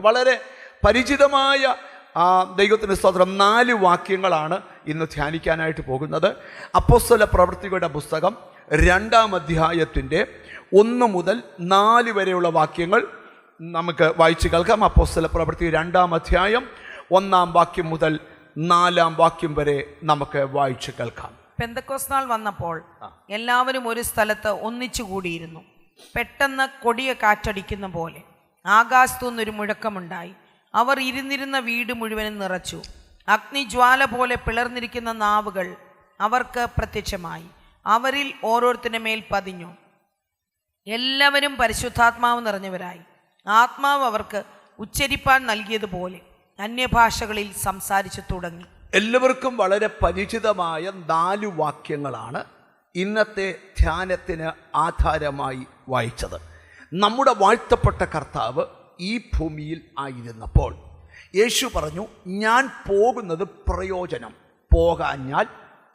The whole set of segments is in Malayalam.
വളരെ പരിചിതമായ ദൈവത്തിന് സ്തോത്രം 4 വാക്യങ്ങളാണ് ഇന്ന് ധ്യാനിക്കാനായിട്ട് പോകുന്നത്. അപ്പോസ്തല പ്രവൃത്തികളുടെ പുസ്തകം 2-ാം അധ്യായത്തിൻ്റെ 1 മുതൽ 4 വരെയുള്ള വാക്യങ്ങൾ നമുക്ക് വായിച്ച് കേൾക്കാം. അപ്പോസ്തല പ്രവൃത്തി 2-ാം അധ്യായം 1-ാം വാക്യം മുതൽ 4-ാം വാക്യം വരെ നമുക്ക് വായിച്ച് കേൾക്കാം. പെന്തക്കോസ്ത് നാൾ വന്നപ്പോൾ എല്ലാവരും ഒരു സ്ഥലത്ത് ഒന്നിച്ചുകൂടിയിരുന്നു. പെട്ടെന്ന് കൊടിയ കാറ്റടിക്കുന്ന പോലെ ആകാശത്തുനിന്നൊരു മുഴക്കമുണ്ടായി. അവർ ഇരുന്നിരുന്ന വീട് മുഴുവനും നിറച്ചു. അഗ്നിജ്വാല പോലെ പിളർന്നിരിക്കുന്ന നാവുകൾ അവർക്ക് പ്രത്യക്ഷമായി. അവരിൽ ഓരോരുത്തരുടെ മേൽ പതിഞ്ഞു. എല്ലാവരും പരിശുദ്ധാത്മാവ് നിറഞ്ഞവരായി. ആത്മാവ് അവർക്ക് ഉച്ചരിപ്പാൻ നൽകിയതുപോലെ അന്യഭാഷകളിൽ സംസാരിച്ചു തുടങ്ങി. എല്ലാവർക്കും വളരെ പരിചിതമായ 4 വാക്യങ്ങളാണ് ഇന്നത്തെ ധ്യാനത്തിന് ആധാരമായി വായിച്ചത്. നമ്മുടെ വാഴ്ത്തപ്പെട്ട കർത്താവ് ഈ ഭൂമിയിൽ ആയിരുന്നപ്പോൾ യേശു പറഞ്ഞു, ഞാൻ പോകുന്നത് പ്രയോജനം, പോകാഞ്ഞാൽ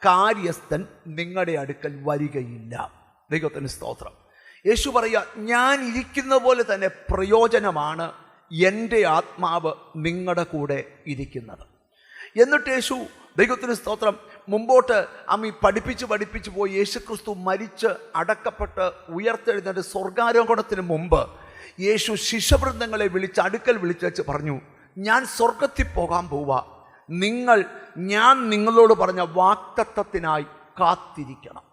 കാര്യസ്ഥൻ നിങ്ങളുടെ അടുക്കൽ വരികയില്ല. ദൈവത്തിന് സ്തോത്രം. യേശു പറയുക, ഞാൻ ഇരിക്കുന്ന പോലെ തന്നെ പ്രയോജനമാണ് എൻ്റെ ആത്മാവ് നിങ്ങളുടെ കൂടെ ഇരിക്കുന്നത്. എന്നിട്ട് യേശു, ദൈവത്തിന് സ്തോത്രം, മുമ്പോട്ട് പഠിപ്പിച്ച് പോയി യേശുക്രിസ്തു മരിച്ച് അടക്കപ്പെട്ട് ഉയർത്തെഴുന്നേറ്റ് സ്വർഗാരോഹണത്തിന് മുമ്പ് യേശു ശിഷ്യവൃന്ദങ്ങളെ അടുക്കൽ വിളിച്ച് വെച്ച് പറഞ്ഞു, ഞാൻ സ്വർഗത്തിൽ പോകാൻ പോവാ, ഞാൻ നിങ്ങളോട് പറഞ്ഞ വാഗ്ദത്തത്തിനായി കാത്തിരിക്കണം.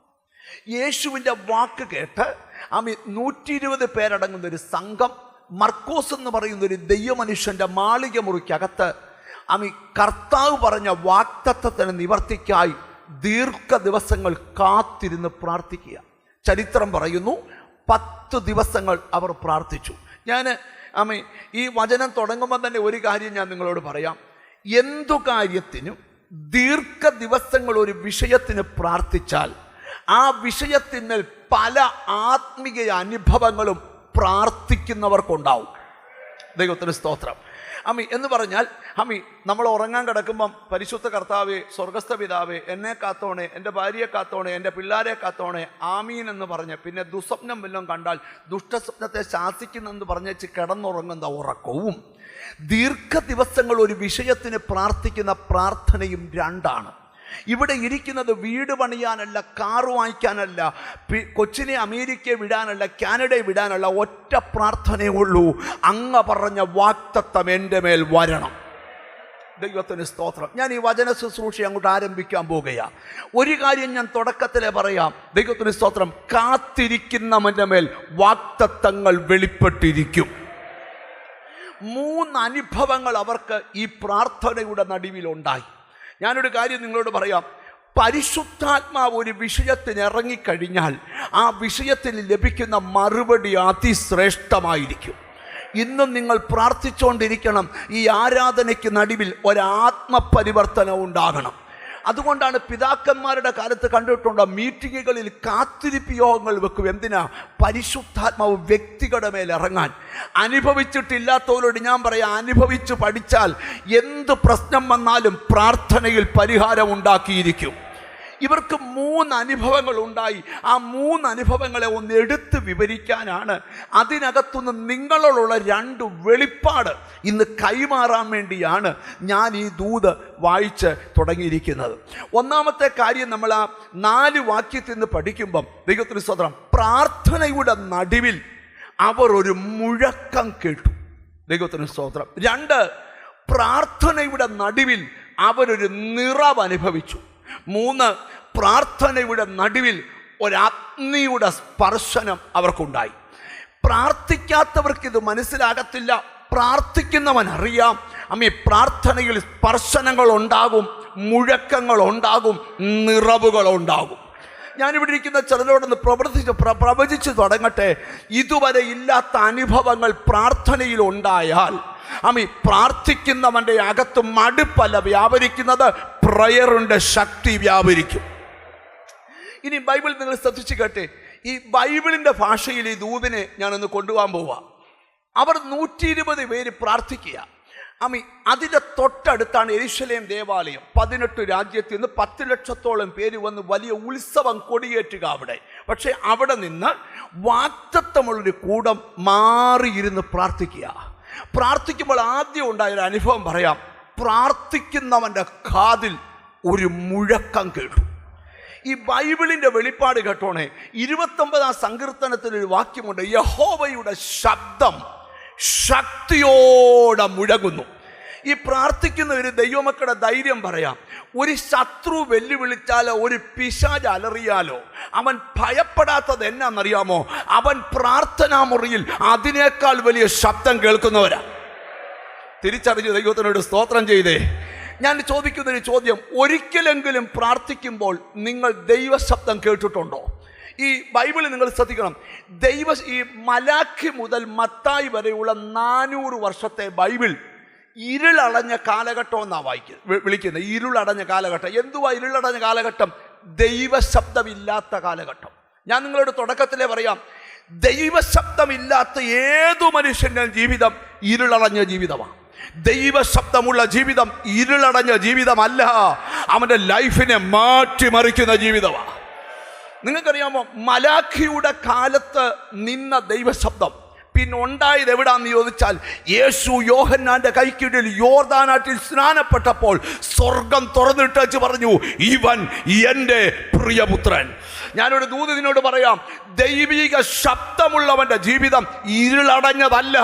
യേശുവിൻ്റെ വാക്ക് കേട്ട് 120 പേരടങ്ങുന്ന ഒരു സംഘം മർക്കോസ് എന്ന് പറയുന്ന ഒരു ദൈവമനുഷ്യൻ്റെ മാളിക മുറിക്കകത്ത് കർത്താവ് പറഞ്ഞ വാഗ്ദത്തത്തിന് നിവർത്തിക്കായി ദീർഘ ദിവസങ്ങൾ കാത്തിരുന്ന് പ്രാർത്ഥിക്കുക. ചരിത്രം പറയുന്നു 10 ദിവസങ്ങൾ അവർ പ്രാർത്ഥിച്ചു. ഞാൻ ഈ വചനം തുടങ്ങുമ്പോൾ തന്നെ ഒരു കാര്യം ഞാൻ നിങ്ങളോട് പറയാം. എന്തു കാര്യത്തിനും ദീർഘ ദിവസങ്ങൾ ഒരു വിഷയത്തിന് പ്രാർത്ഥിച്ചാൽ ആ വിഷയത്തിന്മേൽ പല ആത്മീയ അനുഭവങ്ങളും പ്രാർത്ഥിക്കുന്നവർക്കുണ്ടാവും. ദൈവത്തിന് സ്തോത്രം. എന്ന് പറഞ്ഞാൽ നമ്മൾ ഉറങ്ങാൻ കിടക്കുമ്പം പരിശുദ്ധ കർത്താവേ, സ്വർഗസ്ഥ പിതാവേ, എന്നെ കാത്തോണേ, എൻ്റെ ഭാര്യയെ കാത്തോണേ, എൻ്റെ പിള്ളേരെ കാത്തോണേ, ആമീൻ എന്ന് പറഞ്ഞ് പിന്നെ ദുസ്വപ്നം വല്ലതും കണ്ടാൽ ദുഷ്ടസ്വപ്നത്തെ ശാസിക്കുന്നെന്ന് പറഞ്ഞ് കിടന്നുറങ്ങുന്ന ഉറക്കവും ദീർഘ ദിവസങ്ങൾ ഒരു വിഷയത്തിന് പ്രാർത്ഥിക്കുന്ന പ്രാർത്ഥനയും രണ്ടാണ്. ഇവിടെ ഇരിക്കുന്നത് വീട് പണിയാനല്ല, കാറ് വാങ്ങിക്കാനല്ല, കൊച്ചിനെ അമേരിക്കയെ വിടാനല്ല, കാനഡയെ വിടാനല്ല, ഒറ്റ പ്രാർത്ഥനയേ ഉള്ളൂ, അങ്ങ് പറഞ്ഞ വാഗ്ദത്തം എൻ്റെ മേൽ വരണം. ദൈവത്തിന് സ്തോത്രം. ഞാൻ ഈ വചന ശുശ്രൂഷ അങ്ങോട്ട് ആരംഭിക്കാൻ പോകുകയാണ്. ഒരു കാര്യം ഞാൻ തുടക്കത്തിലേ പറയാം. ദൈവത്തിന് സ്തോത്രം. കാത്തിരിക്കുന്നവൻ്റെ മേൽ വാഗ്ദത്തങ്ങൾ വെളിപ്പെട്ടിരിക്കും. 3 അനുഭവങ്ങൾ അവർക്ക് ഈ പ്രാർത്ഥനയുടെ നടുവിലുണ്ടായി. ഞാനൊരു കാര്യം നിങ്ങളോട് പറയാം. പരിശുദ്ധാത്മാവ് ഒരു വിഷയത്തിന് ഇറങ്ങിക്കഴിഞ്ഞാൽ ആ വിഷയത്തിന് ലഭിക്കുന്ന മറുപടി അതിശ്രേഷ്ഠമായിരിക്കും. ഇന്നും നിങ്ങൾ പ്രാർത്ഥിച്ചുകൊണ്ടിരിക്കണം, ഈ ആരാധനയ്ക്ക് നടുവിൽ ഒരാത്മപരിവർത്തനം ഉണ്ടാകണം. അതുകൊണ്ടാണ് പിതാക്കന്മാരുടെ കാലത്ത് കണ്ടിട്ടുണ്ടോ, മീറ്റിങ്ങുകളിൽ കാത്തിരിപ്പ് യോഗങ്ങൾ വെക്കും. എന്തിനാ? പരിശുദ്ധാത്മാവ് വ്യക്തികളുടെ മേൽ ഇറങ്ങാൻ. അനുഭവിച്ചിട്ടില്ലാത്തവരോട് ഞാൻ പറയാം, അനുഭവിച്ച് പഠിച്ചാൽ എന്ത് പ്രശ്നം വന്നാലും പ്രാർത്ഥനയിൽ പരിഹാരം ഉണ്ടാക്കിയിരിക്കും. ഇവർക്ക് 3 അനുഭവങ്ങൾ ഉണ്ടായി. ആ 3 അനുഭവങ്ങളെ ഒന്ന് എടുത്ത് വിവരിക്കാനാണ്, അതിനകത്തുനിന്ന് നിങ്ങളോടുള്ള 2 വെളിപ്പാട് ഇന്ന് കൈമാറാൻ വേണ്ടിയാണ് ഞാൻ ഈ ദൂത് വായിച്ച് തുടങ്ങിയിരിക്കുന്നത്. ഒന്നാമത്തെ കാര്യം, നമ്മൾ ആ 4 വാക്യത്തിൽ നിന്ന് പഠിക്കുമ്പം ദൈവത്തിന് സ്തോത്രം, പ്രാർത്ഥനയുടെ നടുവിൽ അവർ ഒരു മുഴക്കം കേട്ടു. ദൈവത്തിന് സ്തോത്രം. 2, പ്രാർത്ഥനയുടെ നടുവിൽ അവരൊരു നിറവ് അനുഭവിച്ചു. 3, പ്രാർത്ഥനയുടെ നടുവിൽ ഒരഗ്നിയുടെ സ്പർശനം അവർക്കുണ്ടായി. പ്രാർത്ഥിക്കാത്തവർക്കിത് മനസ്സിലാകത്തില്ല, പ്രാർത്ഥിക്കുന്നവൻ അറിയാം. പ്രാർത്ഥനയിൽ സ്പർശനങ്ങൾ ഉണ്ടാകും, മുഴക്കങ്ങൾ ഉണ്ടാകും, നിറവുകൾ ഉണ്ടാകും. ഞാനിവിടെ ഇരിക്കുന്ന ചിലരോടൊന്ന് പ്രവചിച്ചു തുടങ്ങട്ടെ. ഇതുവരെ ഇല്ലാത്ത അനുഭവങ്ങൾ പ്രാർത്ഥനയിൽ ഉണ്ടായാൽ പ്രാർത്ഥിക്കുന്നവൻ്റെ അകത്ത് മടുപ്പല്ല വ്യാപരിക്കുന്നത്, പ്രയറിൻ്റെ ശക്തി വ്യാപരിക്കും. ഇനി ബൈബിൾ നിങ്ങൾ ശ്രദ്ധിച്ചു കേട്ടെ. ഈ ബൈബിളിൻ്റെ ഭാഷയിൽ ഈ ദൂതിനെ ഞാനൊന്ന് കൊണ്ടുപോകാൻ പോവാം. അവർ 120 പേര് പ്രാർത്ഥിക്കുക. അമ്മി അതിൻ്റെ തൊട്ടടുത്താണ് യെരൂശലേം ദേവാലയം. 18 രാജ്യത്തിൽ നിന്ന് 10 ലക്ഷത്തോളം പേര് വന്ന് വലിയ ഉത്സവം കൊടിയേറ്റുക അവിടെ. പക്ഷെ അവിടെ നിന്ന് വാഗ്ദത്തമുള്ളൊരു കൂടം മാറിയിരുന്ന് പ്രാർത്ഥിക്കുക. പ്രാർത്ഥിക്കുമ്പോൾ ആദ്യം ഉണ്ടായൊരു അനുഭവം പറയാം. പ്രാർത്ഥിക്കുന്നവൻ്റെ കാതിൽ ഒരു മുഴക്കം കേട്ടു. ഈ ബൈബിളിൻ്റെ വെളിപ്പാട് കേട്ടോണേ. 29-ാം സങ്കീർത്തനത്തിലൊരു വാക്യമുണ്ട്, യഹോവയുടെ ശബ്ദം ശക്തിയോടെ മുഴങ്ങുന്നു. ഈ പ്രാർത്ഥിക്കുന്ന ഒരു ദൈവമക്കളുടെ ധൈര്യം പറയാം. ഒരു ശത്രു വെല്ലുവിളിച്ചാലോ ഒരു പിശാച് അലറിയാലോ അവൻ ഭയപ്പെടാത്തത് എന്നാണെന്നറിയാമോ? അവൻ പ്രാർത്ഥനാ മുറിയിൽ അതിനേക്കാൾ വലിയ ശബ്ദം കേൾക്കുന്നവരാ. തിരിച്ചറിഞ്ഞ് ദൈവത്തിനോട് സ്തോത്രം ചെയ്തേ. ഞാൻ ചോദിക്കുന്നൊരു ചോദ്യം, ഒരിക്കലെങ്കിലും പ്രാർത്ഥിക്കുമ്പോൾ നിങ്ങൾ ദൈവശബ്ദം കേട്ടിട്ടുണ്ടോ? ഈ ബൈബിളിൽ നിങ്ങൾ ശ്രദ്ധിക്കണം. ഈ മലാഖി മുതൽ മത്തായി വരെയുള്ള 400 വർഷത്തെ ബൈബിൾ ഇരുളടഞ്ഞ കാലഘട്ടം എന്നാണ് വിളിക്കുന്നത്. ഇരുളടഞ്ഞ കാലഘട്ടം. എന്തുവാ ഇരുളടഞ്ഞ കാലഘട്ടം? ദൈവശബ്ദമില്ലാത്ത കാലഘട്ടം. ഞാൻ നിങ്ങളോട് തുടക്കത്തിലേ പറയാം, ദൈവശബ്ദമില്ലാത്ത ഏതു മനുഷ്യൻ്റെ ജീവിതം ഇരുളടഞ്ഞ ജീവിതമാണ്. ദൈവശബ്ദമുള്ള ജീവിതം ഇരുളടഞ്ഞ ജീവിതമല്ല, അവൻ്റെ ലൈഫിനെ മാറ്റിമറിക്കുന്ന ജീവിതമാണ്. നിങ്ങൾക്കറിയാമോ, മലാഖിയുടെ കാലത്ത് നിന്ന ദൈവശബ്ദം പിന്നെ ഉണ്ടായത് എവിടാന്ന് ചോദിച്ചാൽ, യേശു യോഹന്നാന്റെ കൈക്കീഴിൽ യോർദാനാറ്റിൽ സ്നാനപ്പെട്ടപ്പോൾ സ്വർഗം തുറന്നിട്ട് വെച്ച് പറഞ്ഞു, ഇവൻ എൻ്റെ പ്രിയപുത്രൻ. ഞാനൊരു ദൂതനോട് പറയാം, ദൈവിക ശബ്ദമുള്ളവന്റെ ജീവിതം ഇരുളടഞ്ഞതല്ല,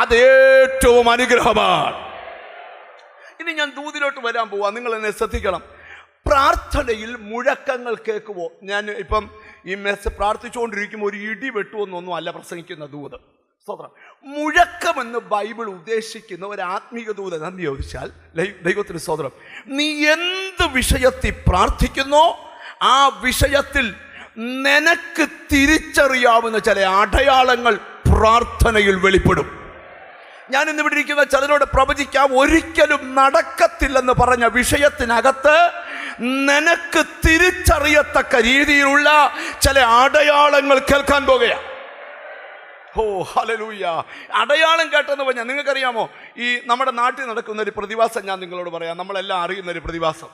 അത് ഏറ്റവും അനുഗ്രഹമാണ്. ഇനി ഞാൻ ദൂതിലോട്ട് വരാൻ പോവാ. നിങ്ങൾ എന്നെ ശ്രദ്ധിക്കണം. പ്രാർത്ഥനയിൽ മുഴക്കങ്ങൾ കേൾക്കുമോ? ഞാൻ ഇപ്പം ഈ പ്രാർത്ഥിച്ചുകൊണ്ടിരിക്കുമ്പോൾ ഒരു ഇടി വെട്ടുമെന്നൊന്നും അല്ല പ്രസംഗിക്കുന്ന ദൂത്. സ്തോത്രം. മുഴക്കമെന്ന് ബൈബിൾ ഉദ്ദേശിക്കുന്ന ഒരു ആത്മീക ദൂത് എന്ന് ചോദിച്ചാൽ, ദൈവത്തിന് സ്തോത്രം, നീ എന്ത് വിഷയത്തിൽ പ്രാർത്ഥിക്കുന്നോ ആ വിഷയത്തിൽ നിനക്ക് തിരിച്ചറിയാവുന്ന ചില അടയാളങ്ങൾ പ്രാർത്ഥനയിൽ വെളിപ്പെടും. ഞാൻ ഇന്നിവിടെ ഇരിക്കുന്ന ചിലരോട് പ്രവചിക്കാം, ഒരിക്കലും നടക്കത്തില്ലെന്ന് പറഞ്ഞ വിഷയത്തിനകത്ത് നിനക്ക് തിരിച്ചറിയത്തക്ക രീതിയിലുള്ള ചില അടയാളങ്ങൾ കേൾക്കാൻ പോകുകയാണ്. ഓ ഹല്ലേലൂയ. അടയാളം കേട്ടെന്ന് പറഞ്ഞാൽ നിങ്ങൾക്കറിയാമോ, ഈ നമ്മുടെ നാട്ടിൽ നടക്കുന്ന ഒരു പ്രതിഭാസം ഞാൻ നിങ്ങളോട് പറയാം. നമ്മളെല്ലാം അറിയുന്ന ഒരു പ്രതിഭാസം.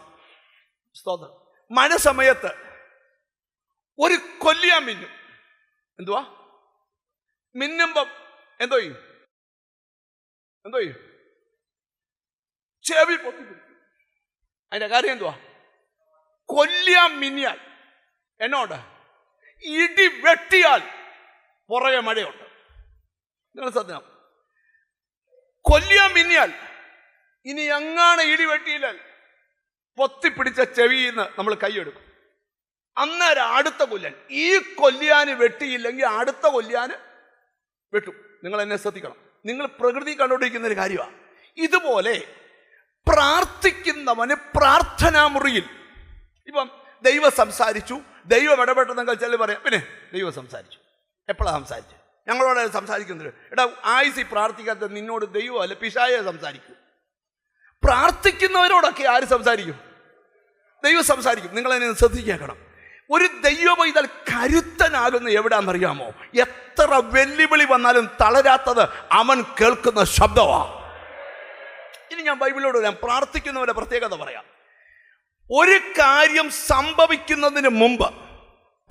സ്തോത്രം. മഴ സമയത്ത് ഒരു കൊല്ലിയാൻ മിന്നും. എന്തുവാ മിന്നുമ്പം എന്തോ ചെയ്യും? ചെവി പൊത്തിപ്പിടിക്കും. അതിന്റെ കാര്യം എന്തുവാ? കൊല്ലിയാൻ മിന്നിയാൽ എന്നോട്, ഇടി വെട്ടിയാൽ പുറകെ മഴയുണ്ട്. നിങ്ങൾ ശ്രദ്ധിക്കണം. കൊല്ലിയാൻ മിന്നിയാൽ, ഇനി എങ്ങാണ് ഇടി വെട്ടിയില്ലാൽ പൊത്തിപ്പിടിച്ച ചെവിയിൽ നിന്ന് നമ്മൾ കൈയെടുക്കും. അന്നേരം അടുത്ത കൊല്ലാൻ, ഈ കൊല്ലിയാന് വെട്ടിയില്ലെങ്കിൽ അടുത്ത കൊല്ലിയാന് വെട്ടും. നിങ്ങൾ എന്നെ ശ്രദ്ധിക്കണം. നിങ്ങൾ പ്രകൃതി കണ്ടുകൊണ്ടിരിക്കുന്ന ഒരു കാര്യമാണ്. ഇതുപോലെ പ്രാർത്ഥിക്കുന്നവന് പ്രാർത്ഥനാ മുറിയിൽ ഇപ്പം ദൈവം സംസാരിച്ചു, ദൈവം ഇടപെട്ടെന്നൊക്കെ ചില പറയാം, പിന്നെ ദൈവം സംസാരിച്ചു. എപ്പോഴാണ് സംസാരിച്ചു? ഞങ്ങളോട് സംസാരിക്കുന്നത്, എടാ ആയുസി പ്രാർത്ഥിക്കാത്ത നിന്നോട് ദൈവം അല്ല പിശാചേ സംസാരിക്കൂ. പ്രാർത്ഥിക്കുന്നവരോടൊക്കെ ആര് സംസാരിക്കും? ദൈവം സംസാരിക്കും. നിങ്ങളതിനെ ശ്രദ്ധിക്കണം. ഒരു ദൈവ പൈതൽ കരുത്തനാകുന്ന എവിടാന്നറിയാമോ? എത്ര വെല്ലുവിളി വന്നാലും തളരാത്തത് അവൻ കേൾക്കുന്ന ശബ്ദമാണ്. ഇനി ഞാൻ ബൈബിളിലോട് വരാം. പ്രാർത്ഥിക്കുന്നവരുടെ പ്രത്യേകത പറയാം. ഒരു കാര്യം സംഭവിക്കുന്നതിന് മുമ്പ്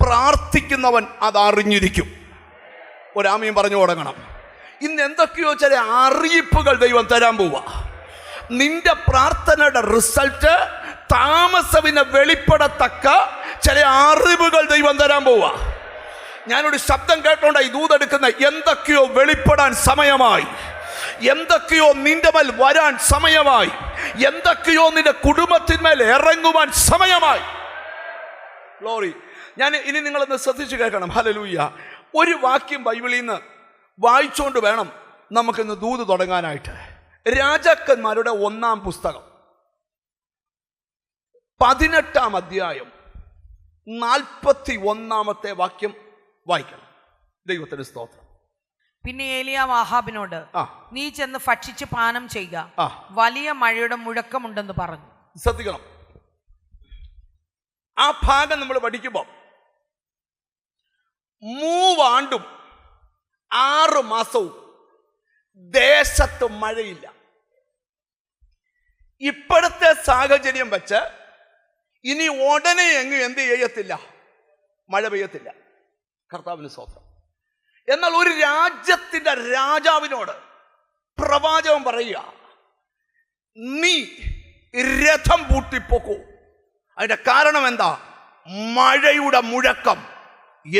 പ്രാർത്ഥിക്കുന്നവൻ അത് അറിഞ്ഞിരിക്കും. ഒരാമയും പറഞ്ഞു തുടങ്ങണം. ഇന്ന് എന്തൊക്കെയോ ചില അറിയിപ്പുകൾ ദൈവം തരാൻ പോവാ. നിന്റെ പ്രാർത്ഥനയുടെ റിസൾട്ട് താമസവിനെ വെളിപ്പെടത്തക്ക ചില അറിവുകൾ ദൈവം തരാൻ പോവാ. ഞാനൊരു ശബ്ദം കേട്ടോണ്ടായി ദൂതെടുക്കുന്ന, എന്തൊക്കെയോ വെളിപ്പെടാൻ സമയമായി, എന്തൊക്കെയോ നിന്റെ മേൽ വരാൻ സമയമായി, എന്തൊക്കെയോ നിന്റെ കുടുംബത്തിന്മേൽ ഇറങ്ങുവാൻ സമയമായി. ഗ്ലോറി. ഞാൻ ഇനി നിങ്ങളൊന്ന് ശ്രദ്ധിച്ചു കേൾക്കണം. ഹല്ലേലൂയ. ഒരു വാക്യം ബൈബിളിൽ നിന്ന് വായിച്ചുകൊണ്ട് വേണം നമുക്കിന്ന് ദൂത് തുടങ്ങാനായിട്ട്. രാജാക്കന്മാരുടെ 1-ാം പുസ്തകം 18-ാം അധ്യായം 41-ാമത്തെ വാക്യം വായിക്കണം. ദൈവത്തിന് സ്തോത്രം. പിന്നെ ഏലിയാവ് ആഹാബിനോട്, നീ ചെന്ന് ഭക്ഷിച്ച് പാനം ചെയ്യുക, വലിയ മഴയുടെ മുഴക്കമുണ്ടെന്ന് പറഞ്ഞു. ശ്രദ്ധിക്കണം. ആ ഭാഗം നമ്മൾ പഠിക്കുമ്പോൾ 3 ആണ്ടും 6 മാസവും ദേശത്ത് മഴയില്ല. ഇപ്പോഴത്തെ സാഹചര്യം വെച്ച് ഇനി ഉടനെ എങ്ങും എന്ത് ചെയ്യത്തില്ല, മഴ പെയ്യത്തില്ല. കർത്താവിന് സ്തോത്രം. എന്നാൽ ഒരു രാജ്യത്തിന്റെ രാജാവിനോട് പ്രവാചകൻ പറയുക, നീ രഥം പൂട്ടിപ്പോക്കൂ. അതിന്റെ കാരണം എന്താ? മഴയുടെ മുഴക്കം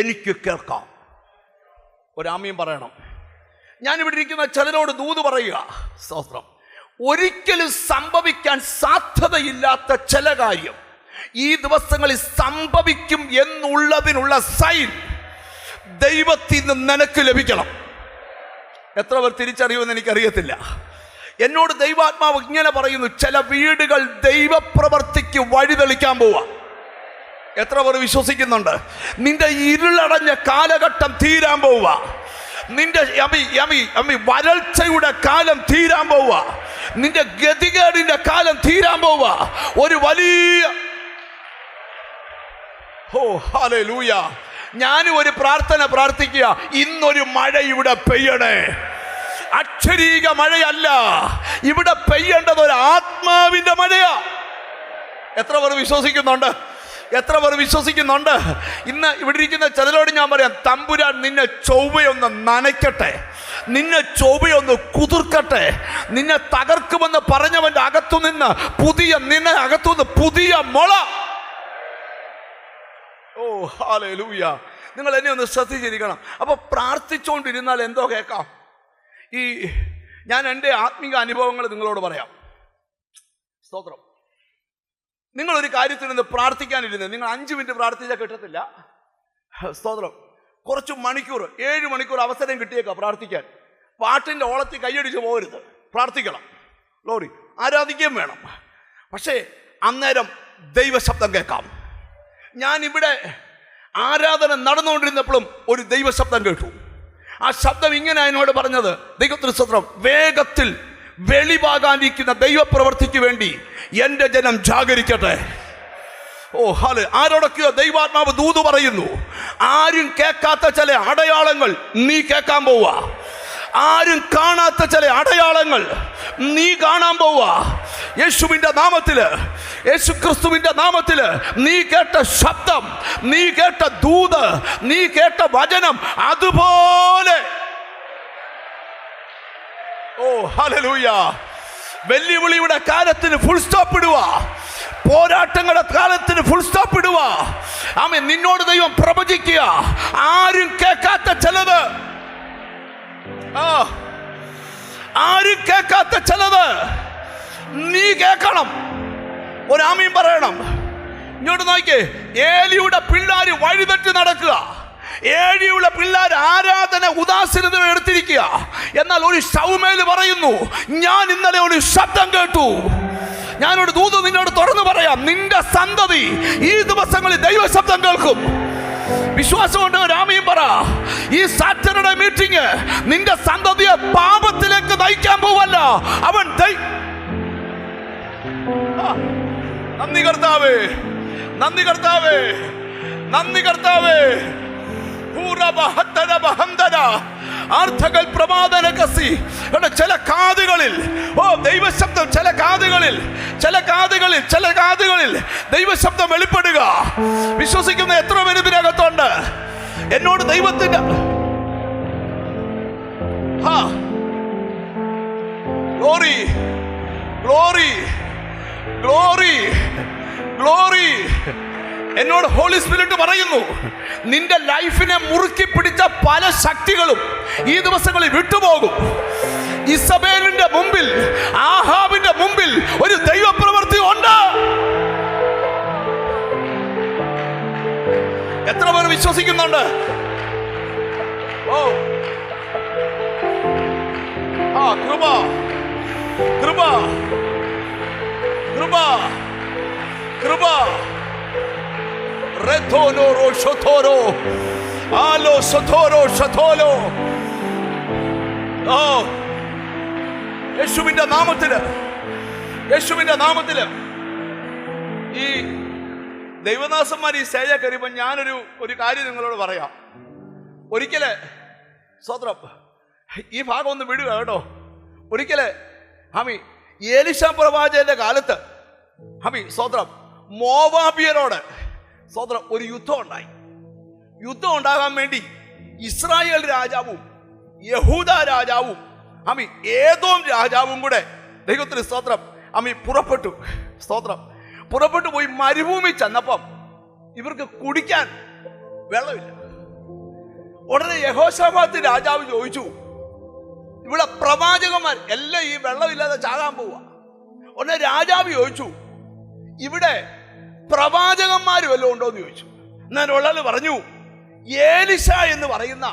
എനിക്ക് കേൾക്കാം. ഒരാമയും പറയണം. ഞാനിവിടെ ഇരിക്കുന്ന ചിലരോട് ദൂത് പറയുക, സ്തോത്രം, ഒരിക്കലും സംഭവിക്കാൻ സാധ്യതയില്ലാത്ത ചില കാര്യം ഈ ദിവസങ്ങളിൽ സംഭവിക്കും എന്നുള്ളതിനുള്ള സൈൻ ദൈവത്തിൽ നിന്ന് നിനക്ക് ലഭിക്കണം. എത്ര പേർ തിരിച്ചറിയുമെന്ന് എനിക്കറിയത്തില്ല. എന്നോട് ദൈവാത്മാവ് ഇങ്ങനെ പറയുന്നു, ചില വീടുകൾ ദൈവപ്രവർത്തിക്ക് വഴിതെളിക്കാൻ പോവാ. എത്ര പേർ വിശ്വസിക്കുന്നുണ്ട്? നിന്റെ ഇരുളടഞ്ഞ കാലഘട്ടം തീരാൻ പോവുക. നിന്റെ വരൾച്ചയുടെ കാലം തീരാൻ പോവുക. നിന്റെ ഗതികേടിന്റെ കാലം തീരാൻ പോവുക. ഒരു വലിയ ഹല്ലേലൂയ. ഞാനും ഒരു പ്രാർത്ഥന പ്രാർത്ഥിക്കുക, ഇന്നൊരു മഴ ഇവിടെ പെയ്യണേ. അക്ഷരീക മഴയല്ല, ഇവിടെ പെയ്യേണ്ടത് ഒരു ആത്മാവിന്റെ മഴയാ. എത്ര പേർ വിശ്വസിക്കുന്നുണ്ട്? എത്ര പേർ വിശ്വസിക്കുന്നുണ്ട്? ഇന്ന് ഇവിടെ ഇരിക്കുന്ന ചിലരോട് ഞാൻ പറയാം, തമ്പുരാൻ നിന്നെ ചൊവ്വയൊന്ന് നനയ്ക്കട്ടെ, നിന്നെ ചൊവ്വയൊന്ന് കുതിർക്കട്ടെ. നിന്നെ തകർക്കുമെന്ന് പറഞ്ഞവന്റെ അകത്തുനിന്ന് നിന്നെ അകത്തുനിന്ന് പുതിയ മുള. ഓ ഹല്ലേലൂയ. നിങ്ങൾ എന്നെ ഒന്ന് ശ്രദ്ധിച്ചിരിക്കണം. അപ്പൊ പ്രാർത്ഥിച്ചുകൊണ്ടിരുന്നാൽ എന്തോ കേൾക്കാം. ഞാൻ എൻ്റെ ആത്മീക അനുഭവങ്ങൾ നിങ്ങളോട് പറയാം. സ്തോത്രം. നിങ്ങളൊരു കാര്യത്തിൽ നിന്ന് പ്രാർത്ഥിക്കാനിരുന്നത്, നിങ്ങൾ 5 മിനിറ്റ് പ്രാർത്ഥിച്ചാൽ കിട്ടത്തില്ല. സ്തോത്രം. കുറച്ച് മണിക്കൂർ, 7 മണിക്കൂർ അവസരം കിട്ടിയേക്കാം പ്രാർത്ഥിക്കാൻ. പാട്ടിൻ്റെ ഓളത്തിൽ കൈയടിച്ച് പോകരുത്, പ്രാർത്ഥിക്കണം. ഗ്ലോറി. ആരാധിക്കുകയും വേണം. പക്ഷേ അന്നേരം ദൈവശബ്ദം കേൾക്കാം. ഞാനിവിടെ ആരാധന നടന്നുകൊണ്ടിരുന്നപ്പോഴും ഒരു ദൈവശബ്ദം കേട്ടു. ആ ശബ്ദം ഇങ്ങനെ എന്നോട് പറഞ്ഞത്, ദൈവത്തിന് സ്തോത്രം, വേഗത്തിൽ വെളിവാകാനിരിക്കുന്ന ദൈവപ്രവൃത്തിക്ക് വേണ്ടി എൻ്റെ ജനം ജാഗരിക്കട്ടെ. ഓ ഹല്ലെ. ആരോടൊക്കെയോ ദൈവാത്മാവ് ദൂത് പറയുന്നു. ആരും കേൾക്കാത്ത ചില അടയാളങ്ങൾ നീ കേൾക്കാൻ പോവുക. ആരും കാണാത്ത ചില അടയാളങ്ങൾ നീ കാണാൻ പോവുക. യേശുവിൻ്റെ നാമത്തില്, യേശു ക്രിസ്തുവിൻ്റെ നാമത്തില് നീ കേട്ട ശബ്ദം, നീ കേട്ട ദൂത്, നീ കേട്ട വചനം അതുപോലെ. ഓ ഹല്ലേലൂയ. വെല്ലുവിളിയുടെ കാലത്തിന് ഫുൾ സ്റ്റോപ്പ് ഇടുക. പോരാട്ടങ്ങളുടെ കാലത്തിന് ഫുൾ സ്റ്റോപ്പ് ഇടുക. ആമേൻ. നിന്നോട് ദൈവം പ്രവചിക്കുക, ആരും കേൾക്കാത്ത ചിലത്, ആരും കേൾക്കാത്ത ചിലത് നീ കേൾക്കണം. ഒരാമീൻ പറയണം. ഇങ്ങോട്ട് നോക്കിയേ. ഏലിയുടെ പിള്ളേർ വഴിതെറ്റി നടക്കുക. ഏലിയുടെ പിള്ളേർ ആരാധന ഉദാസീനത എടുത്തിരിക്കുക. എന്നാൽ ഒരു ശൗമേൽ പറയുന്നു, ഞാൻ ഇന്നലെ ഒരു ശബ്ദം കേട്ടു. ഞാനൊരു ദൂത് നിന്നോട് തുറന്നു പറയാം, നിന്റെ സന്തതി ഈ ദിവസങ്ങളിൽ ദൈവശബ്ദം കേൾക്കും. വിശ്വാസമുണ്ട്? രാമയും പറ. ഈ സാറ്റർഡേ മീറ്റിംഗ് നിന്റെ സന്തതിയെ പാപത്തിലേക്ക് നയിക്കാൻ പോവല്ല. അവൻ നന്ദി കർത്താവേ, നന്ദി കർത്താവേ, നന്ദി കർത്താവേ. ചില കാതുകളിൽ ദൈവശബ്ദം, ചില കാതുകളിൽ ദൈവശബ്ദം വെളിപ്പെടുക. വിശ്വസിക്കുന്ന എത്ര പേര് ഇതിനകത്തുണ്ട്? എന്നോട് ദൈവത്തിന്റെ ഗ്ലോറി, ഗ്ലോറി, ഗ്ലോറി, ഗ്ലോറി. എന്നോട് ഹോളി സ്പിരിറ്റ് പറയുന്നു, നിന്റെ ലൈഫിനെ മുറുക്കി പിടിച്ച പല ശക്തികളും ഈ ദിവസങ്ങളിൽ വിട്ടുപോകും. ഇസബേലിന്റെ മുമ്പിൽ, ആഹാബിന്റെ മുമ്പിൽ ഒരു ദൈവപ്രവൃത്തി ഉണ്ട്. എത്ര പേർ വിശ്വസിക്കുന്നുണ്ട്? ഓ കൃപ, കൃപ, കൃപ, കൃപ. Retonoro shotoro, alo sotoro shatolo. Oh, യേശുവിന്റെ നാമത്തില്, യേശുവിന്റെ നാമത്തില്. ഈ ദൈവദാസന്മാർ ഈ സ്റ്റേജ കയറിയപ്പോൾ ഞാനൊരു കാര്യം നിങ്ങളോട് പറയാം. ഒരിക്കല് സ്വത്രം ഈ ഭാഗം ഒന്ന് വിടുക കേട്ടോ. ഒരിക്കല് എലീശ പ്രവാചകന്റെ കാലത്ത് സ്തോത്രം മോവാബിയരോട് സ്തോത്രം ഒരു യുദ്ധം ഉണ്ടായി. യുദ്ധം ഉണ്ടാകാൻ വേണ്ടി ഇസ്രായേൽ രാജാവും യഹൂദ രാജാവും ഏദോം രാജാവും കൂടെ ദൈവത്തിന് സ്തോത്രം പുറപ്പെട്ടു. സ്തോത്രം പുറപ്പെട്ടു പോയി മരുഭൂമി ചെന്നപ്പം ഇവർക്ക് കുടിക്കാൻ വെള്ളമില്ല. ഉടനെ യഹോശാഫാത്ത് രാജാവ് ചോദിച്ചു, ഇവിടെ പ്രവാചകന്മാർ എല്ലാം ഈ വെള്ളമില്ലാതെ ചാകാൻ പോവുക. ഉടനെ രാജാവ് ചോദിച്ചു, ഇവിടെ പ്രവാചകന്മാർ വല്ലതും ഉണ്ടോ എന്ന് ചോദിച്ചു. എന്നാൽ ഒരാൾ പറഞ്ഞു, എലീശ എന്ന് പറയുന്ന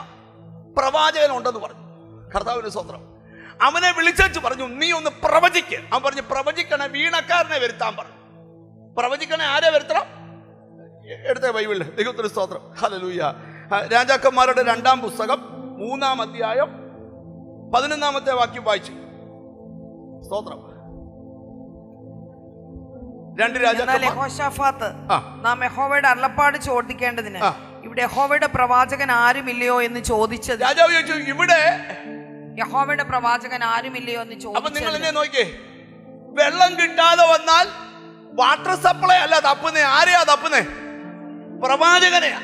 പ്രവാചകൻ ഉണ്ടെന്ന് പറഞ്ഞു. കർത്താവിന്റെ സ്തോത്രം. അവനെ വിളിച്ചു പറഞ്ഞു, നീ ഒന്ന് പ്രവചിക്ക്. അവൻ പറഞ്ഞു, പ്രവചിക്കണേ വീണക്കാരനെ വരുത്താൻ പറഞ്ഞു. പ്രവചിക്കണേ ആരെ വരുത്തണം? എടുത്ത ബൈബിളിൽ ദൈവത്തിന് സ്തോത്രം. ഹല്ലേലൂയ. രാജാക്കന്മാരുടെ 2-ാം പുസ്തകം 3-ാം അധ്യായം 11-ാമത്തെ വാക്യം വായിച്ചു. സ്തോത്രം. 2 യഹോശാഫാത്ത് നാം യഹോവയുടെ അരുളപ്പാട് ചോദിക്കേണ്ടതിന് ഇവിടെ യഹോവയുടെ പ്രവാചകൻ ആരുമില്ലയോ എന്ന് ചോദിച്ചത്. രാജാവ് ചോദിച്ചു, ഇവിടെ യഹോവയുടെ പ്രവാചകൻ ആരുമില്ലയോ എന്ന് ചോദിച്ചു. അപ്പൊ നിങ്ങൾ എന്നെ നോക്കിയേ, വെള്ളം കിട്ടാതെ വന്നാൽ വാട്ടർ സപ്ലൈ അല്ല തപ്പുന്നേ. ആരെയാ തപ്പുന്നേ? പ്രവാചകനെയാ.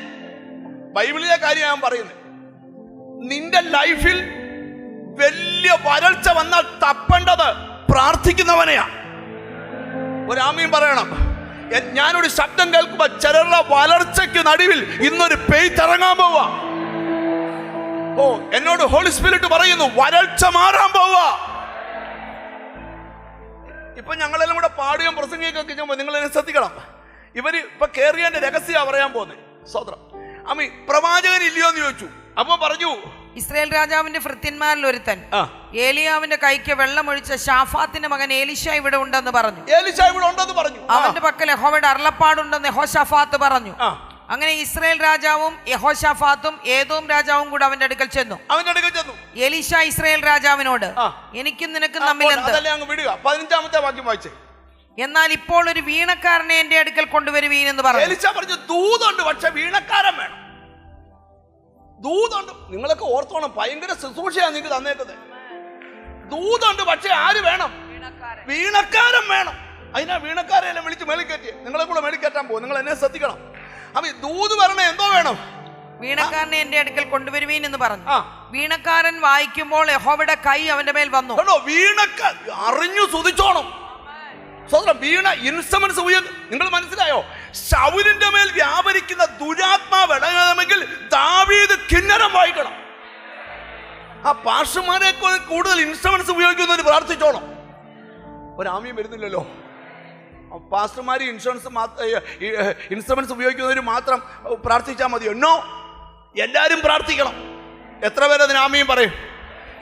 ബൈബിളിലെ കാര്യം ഞാൻ പറയുന്നത്. നിന്റെ ലൈഫിൽ വലിയ വരൾച്ച വന്നാൽ തപ്പേണ്ടത് പ്രാർത്ഥിക്കുന്നവനെയാ. ഒരാമയും പറയണം. ഞാനൊരു ശബ്ദം കേൾക്കുമ്പോ ചിലരുടെ വരൾച്ചയ്ക്ക് നടുവിൽ ഇന്നൊരു പെയ്ത്തിറങ്ങാൻ പോവാ. ഓ, എന്നോട് ഹോളി സ്പിരിറ്റ് പറയുന്നു, വരൾച്ച മാറാൻ പോവാ. ഇപ്പൊ ഞങ്ങളെല്ലാം കൂടെ പാടുകയും പ്രസംഗിയൊക്കെ ചെയ്യുമ്പോൾ നിങ്ങൾ എന്നെ ശ്രദ്ധിക്കണം. ഇവര് ഇപ്പൊ കേറിയതിന്റെ രഹസ്യ പറയാൻ പോകുന്നത്. സ്വതന്ത്രം പ്രവാചകൻ ഇല്ലയോ എന്ന് ചോദിച്ചു. അപ്പൊ പറഞ്ഞു, ഇസ്രായേൽ രാജാവിന്റെ ഭൃത്യന്മാരിൽ ഒരുത്തൻ ഏലിയാവിന്റെ കൈക്ക് വെള്ളമൊഴിച്ച ശാഫാത്തിന്റെ മകൻ എലീശ ഇവിടെ ഉണ്ടെന്ന് പറഞ്ഞു. എലീശ ഇവിടെ ഉണ്ടെന്ന് പറഞ്ഞു. അവന്റെ പക്കൽ യഹോവയുടെ അരുളപ്പാടുണ്ടെന്ന് യഹോശാഫാത്ത് പറഞ്ഞു. അങ്ങനെ ഇസ്രായേൽ രാജാവും യഹോശാഫാത്തും ഏദോം രാജാവും കൂടെ അവന്റെ അടുക്കൽ ചെന്നു. എലീശ ഇസ്രായേൽ രാജാവിനോട്, എനിക്കും നിനക്കും തമ്മിൽ എന്ത്? 15-ാമത്തെ വാക്യം വായിച്ചേ. എന്നാൽ ഇപ്പോൾ ഒരു വീണക്കാരനെ എന്റെ അടുക്കൽ കൊണ്ടുവരുവീൻ എന്ന് പറഞ്ഞു. എലീശ പറഞ്ഞു, ദൂതുണ്ട്, പക്ഷെ വീണക്കാരൻ വേണം. ദൂതുണ്ട്. നിങ്ങളൊക്കെ ഓർത്തോണം, ഭയങ്കര ശുശ്രൂഷയാണ് നിങ്ങൾക്ക് തന്നേക്കുന്നത്. ദൂതുണ്ട്, പക്ഷെ ആര് വേണം? വീണക്കാരൻ വേണം. അതിനാ വീണക്കാരെല്ലാം വിളിച്ച് മേളിക്കയറ്റി. നിങ്ങളെ കൂടെ മേളിക്കയറ്റാൻ പോകും. നിങ്ങൾ എന്നെ ശ്രദ്ധിക്കണം. ദൂത് വരണേ, എന്തോ വേണം? വീണക്കാരനെ എന്റെ അടുക്കൽ കൊണ്ടുവരുവീൻ എന്ന് പറഞ്ഞു. വീണക്കാരൻ വായിക്കുമ്പോൾ യഹോവയുടെ കൈ അവന്റെ മേൽ വന്നു. വീണക്കാരൻ അറിഞ്ഞു സ്തുതിച്ചോണം. സ്വതന്ത്രം വീണ ഇൻസ്ട്രുമെന്റ്സ് ഉപയോഗിക്കും. നിങ്ങൾ മനസ്സിലായോ? ശൗലിന്റെ മേൽ വ്യാപരിക്കുന്ന ദുരാത്മാവ് ഇടയണമെങ്കിൽ ദാവീദ് കിന്നരം വായിക്കണം. ആ പാഷന്മാരെ കൂടുതൽ ഇൻസ്ട്രുമെന്റ്സ് ഉപയോഗിക്കുന്നവര് പ്രാർത്ഥിച്ചോണം. ഒരാമയും വരുന്നില്ലല്ലോ. പാസ്റ്റർമാർ ഇൻസ്ട്രുമെന്റ്സ് ഉപയോഗിക്കുന്നവർ മാത്രം പ്രാർത്ഥിച്ചാൽ മതിയോ? നോ, എല്ലാവരും പ്രാർത്ഥിക്കണം. എത്ര പേര് അതിന് ആമയും പറയും?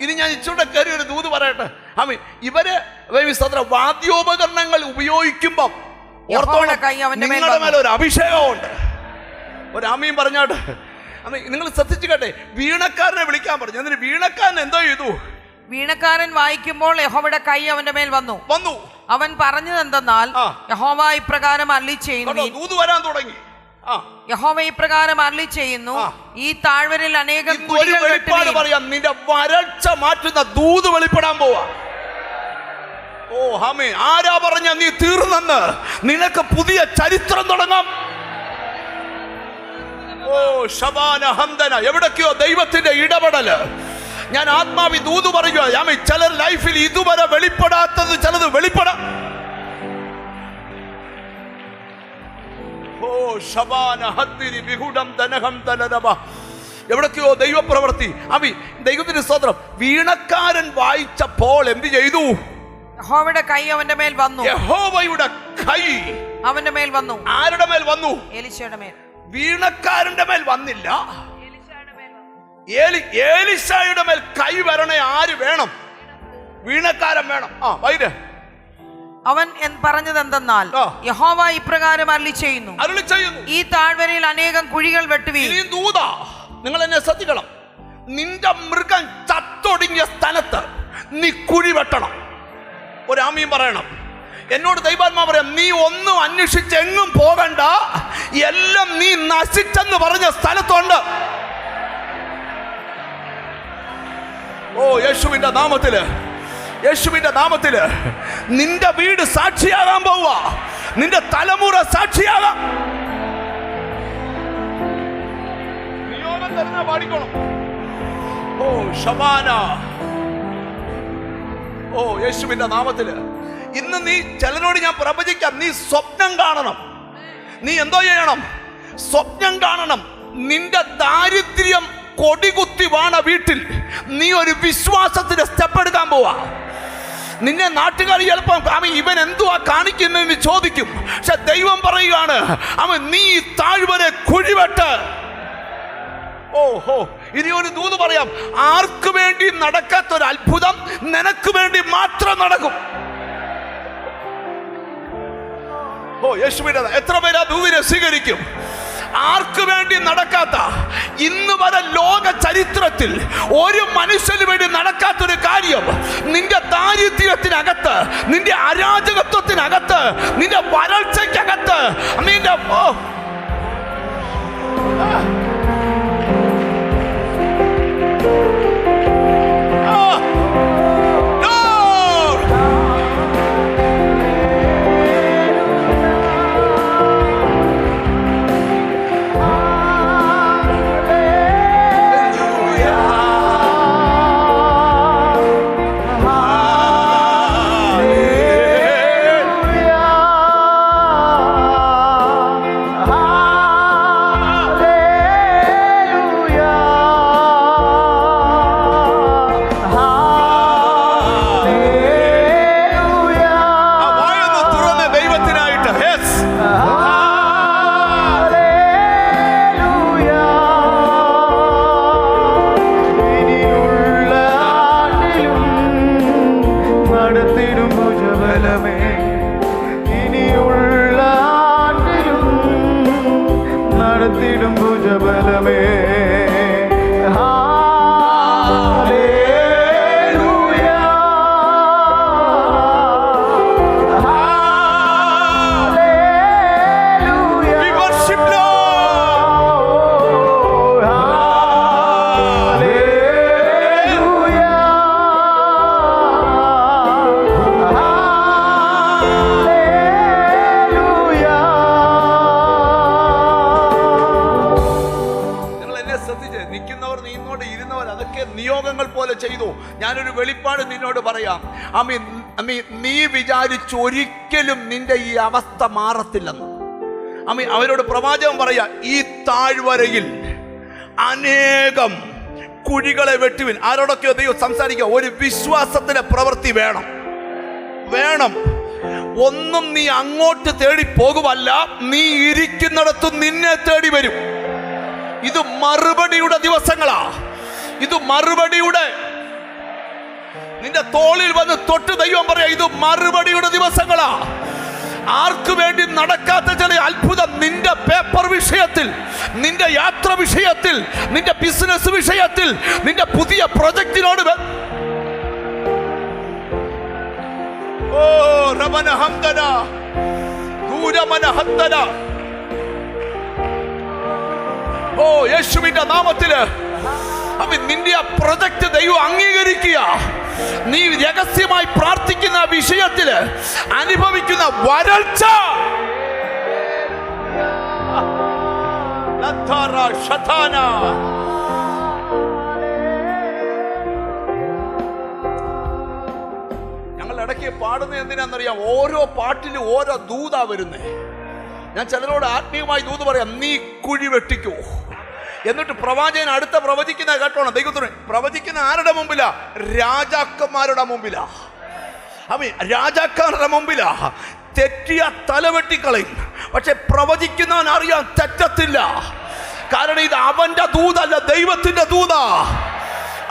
ഇനി ഞാൻ ഇച്ചിരി കയറി ഒരു ദൂത് പറയട്ടെ. ഇവര് വാദ്യോപകരണങ്ങൾ ഉപയോഗിക്കുമ്പം നിങ്ങളുടെ മേലെ ഒരു അഭിഷേകമുണ്ട്. ഒരാമയും പറഞ്ഞാട്ട് നിങ്ങൾ ശ്രദ്ധിച്ചു കേട്ടെ. വീണക്കാരനെ വിളിക്കാൻ പറഞ്ഞു. എന്നിട്ട് വീണക്കാരൻ എന്തോ ചെയ്തു? വീണക്കാരൻ വായിക്കുമ്പോൾ യഹോവയുടെ കൈ അവന്റെ മേൽ വന്നു. അവൻ പറഞ്ഞത് എന്തെന്നാൽ, യഹോവ ഇപ്രകാരം അരുളി ചെയ്യുന്നു. ദൂത് വരാൻ തുടങ്ങി. യഹോവ ഇപ്രകാരം അരുളി ചെയ്യുന്നു, ഈ താഴ്വരയിൽ അനേകം പറയാം, നിന്റെ വരൾച്ച മാറ്റുന്ന ദൂത് വെളിപ്പെടാൻ പോവാ. ഓ ഹമേ, ആരാ പറഞ്ഞ നീ തീർന്നെന്ന്? നിനക്ക് പുതിയ ചരിത്രം തുടങ്ങാം. ഓ ശബാന ഹംദന, എവിടൊക്കെയോ ദൈവത്തിന്റെ ഇടപെടല്. ഞാൻ ആത്മാവി ദൂത് പറയുക. ചിലർ ലൈഫിൽ ഇതുവരെ വെളിപ്പെടാത്തത് ചിലത് വെളിപ്പെടാം. ഓ ശബാന ഹത്തിരി ബിഹുഡം ദനഹം ദനരബ, എവിടൊക്കെയോ ദൈവപ്രവൃത്തി. ദൈവത്തിന്റെ സ്തോത്രം. വീണക്കാരൻ വായിച്ചപ്പോൾ എന്ത് ചെയ്തു? യഹോവയുടെ കൈ അവന്റെ മേൽ വന്നു. യഹോവയുടെ കൈ അവന്റെ മേൽ വന്നു. ആരുടെ മേൽ വന്നു? എലീശയുടെ മേൽ. വീണക്കാരന്റെ മേൽ വന്നില്ല. എലീശയുടെ മേൽ കൈ വരണേ. ആര് വേണം? വീണക്കാരൻ വേണം. അവൻ പറഞ്ഞത് എന്തെന്നാൽ, യഹോവ ഇപ്രകാരം അരുളി ചെയ്യുന്നു, ഈ താഴ്വരയിൽ അനേകം കുഴികൾ വെട്ടുവീൻ. നിങ്ങൾ എന്നെ ശ്രദ്ധിക്കണം. നിന്റെ മൃഗം ചത്തൊടുങ്ങിയ സ്ഥലത്ത് നീ കുഴി വെട്ടണം. ഒരാമയും പറയണം. എന്നോട് ദൈവാത്മാ പറയാം, നീ ഒന്നും അന്വേഷിച്ച് എങ്ങും പോകണ്ട, എല്ലാം നീ നശിച്ചെന്ന് പറഞ്ഞ സ്ഥലത്തുണ്ട്. ഓ ഓ യേശുവിന്റെ നാമത്തില്, യേശുവിന്റെ നാമത്തില് നിന്റെ വീട് സാക്ഷിയാകാൻ പോവാ. നിന്റെ തലമുറ സാക്ഷിയാകാം. നിയോഗം തരുന്ന പാടിക്കണം. ഓ ശബാന. ഓ യേശുവിന്റെ നാമത്തില് ഇന്ന് നീ ചിലരോട് ഞാൻ പ്രവചിക്കാം, നീ സ്വപ്നം കാണണം. നീ എന്തോ ചെയ്യണം? സ്വപ്നം കാണണം. നിന്റെ ദാരിദ്ര്യം കൊടികുത്തി വാണ വീട്ടിൽ നീ ഒരു വിശ്വാസത്തിന്റെ സ്റ്റെപ്പ് എടുക്കാൻ പോവാ. നിന്നെ നാട്ടുകാർ ചിലപ്പം അവൻ ഇവൻ എന്തുവാ കാണിക്കുന്നതെന്ന് ചോദിക്കും. പക്ഷെ ദൈവം പറയുകയാണ്, അവൻ നീ താഴ്വരെ കുഴിവെട്ട്. ഓഹോ, ഇനി ഒരു ദൂത് പറയാം. ആർക്കു വേണ്ടി നടക്കാത്തൊരു അത്ഭുതം നിനക്ക് വേണ്ടി മാത്രം നടക്കും. ഓ യേശുവിന്റെ എത്ര പേര് ആ ദൂതിനെ സ്വീകരിക്കും? ആർക്കു വേണ്ടി നടക്കാത്ത, ഇന്ന് വരെ ലോക ചരിത്രത്തിൽ ഒരു മനുഷ്യന് വേണ്ടി നടക്കാത്തൊരു കാര്യം നിന്റെ ദാരിദ്ര്യത്തിനകത്ത്, നിന്റെ അരാജകത്വത്തിനകത്ത്, നിന്റെ വരൾച്ചയ്ക്കകത്ത്, നിന്റെ നിയോഗങ്ങൾ പോലെ ചെയ്തു. ഞാനൊരു വെളിപ്പാട് നിന്നോട് പറയാം. നീ വിചാരിച്ചൊരിക്കലും നിന്റെ ഈ അവസ്ഥ മാറത്തില്ലെന്ന്. അവരോട് പ്രവാചകൻ പറയാ, ഈ താഴ്വരയിൽ അനേകം കുഴികളെ വെട്ടുവിൻ. ആരോടൊക്കെയോ ദൈവം സംസാരിക്കുക. ഒരു വിശ്വാസത്തിന്റെ പ്രവൃത്തി വേണം. ഒന്നും നീ അങ്ങോട്ട് തേടി പോകുമല്ല, നീ ഇരിക്കുന്നിടത്ത് നിന്നെ തേടി വരും. ഇത് മറുപടിയുടെ ദിവസങ്ങളാ. ഇത് മറുപടിയുടെ, നിന്റെ തോളിൽ വന്ന് തൊട്ട് ദൈവം പറയാ, ഇത് മറുപടിയുടെ ദിവസങ്ങളാ. ആർക്കു വേണ്ടി നടക്കാത്ത ചില അത്ഭുതം നിന്റെ പേപ്പർ വിഷയത്തിൽ, നിന്റെ യാത്ര വിഷയത്തിൽ, നിന്റെ ബിസിനസ് വിഷയത്തിൽ, നിന്റെ പുതിയ പ്രൊജക്റ്റിനോട് ഓ റമന ഹംദന ദൂരമന ഹംദന. ഓ യേശുവിന്റെ നാമത്തില് നിന്റെ ആ പ്രൊജക്ട് ദൈവം അംഗീകരിക്കുക. നീ രഹസ്യമായി പ്രാർത്ഥിക്കുന്ന വിഷയത്തില് അനുഭവിക്കുന്ന വരൾച്ച, ഞങ്ങൾ ഇടയ്ക്ക് പാടുന്നത് എന്തിനാന്നറിയാം? ഓരോ പാട്ടിലും ഓരോ ദൂതാ വരുന്നേ. ഞാൻ ചിലരോട് ആത്മീയമായി ദൂത് പറയാം, നീ കുഴി വെട്ടിക്കോ. എന്നിട്ട് പ്രവാചകൻ അടുത്ത പ്രവചിക്കുന്ന കേട്ടോണം. ദൈവത്തിന് പ്രവചിക്കുന്ന ആരുടെ മുമ്പിലാ? രാജാക്കന്മാരുടെ മുമ്പിലാ. രാജാക്കന്മാരുടെ മുമ്പിലാ. തെറ്റിയ തലവെട്ടിക്കളയും. പക്ഷെ പ്രവചിക്കുന്നവൻ അറിയാൻ തെറ്റത്തില്ല. കാരണം ഇത് അവന്റെ ദൂതല്ല, ദൈവത്തിന്റെ ദൂതാ.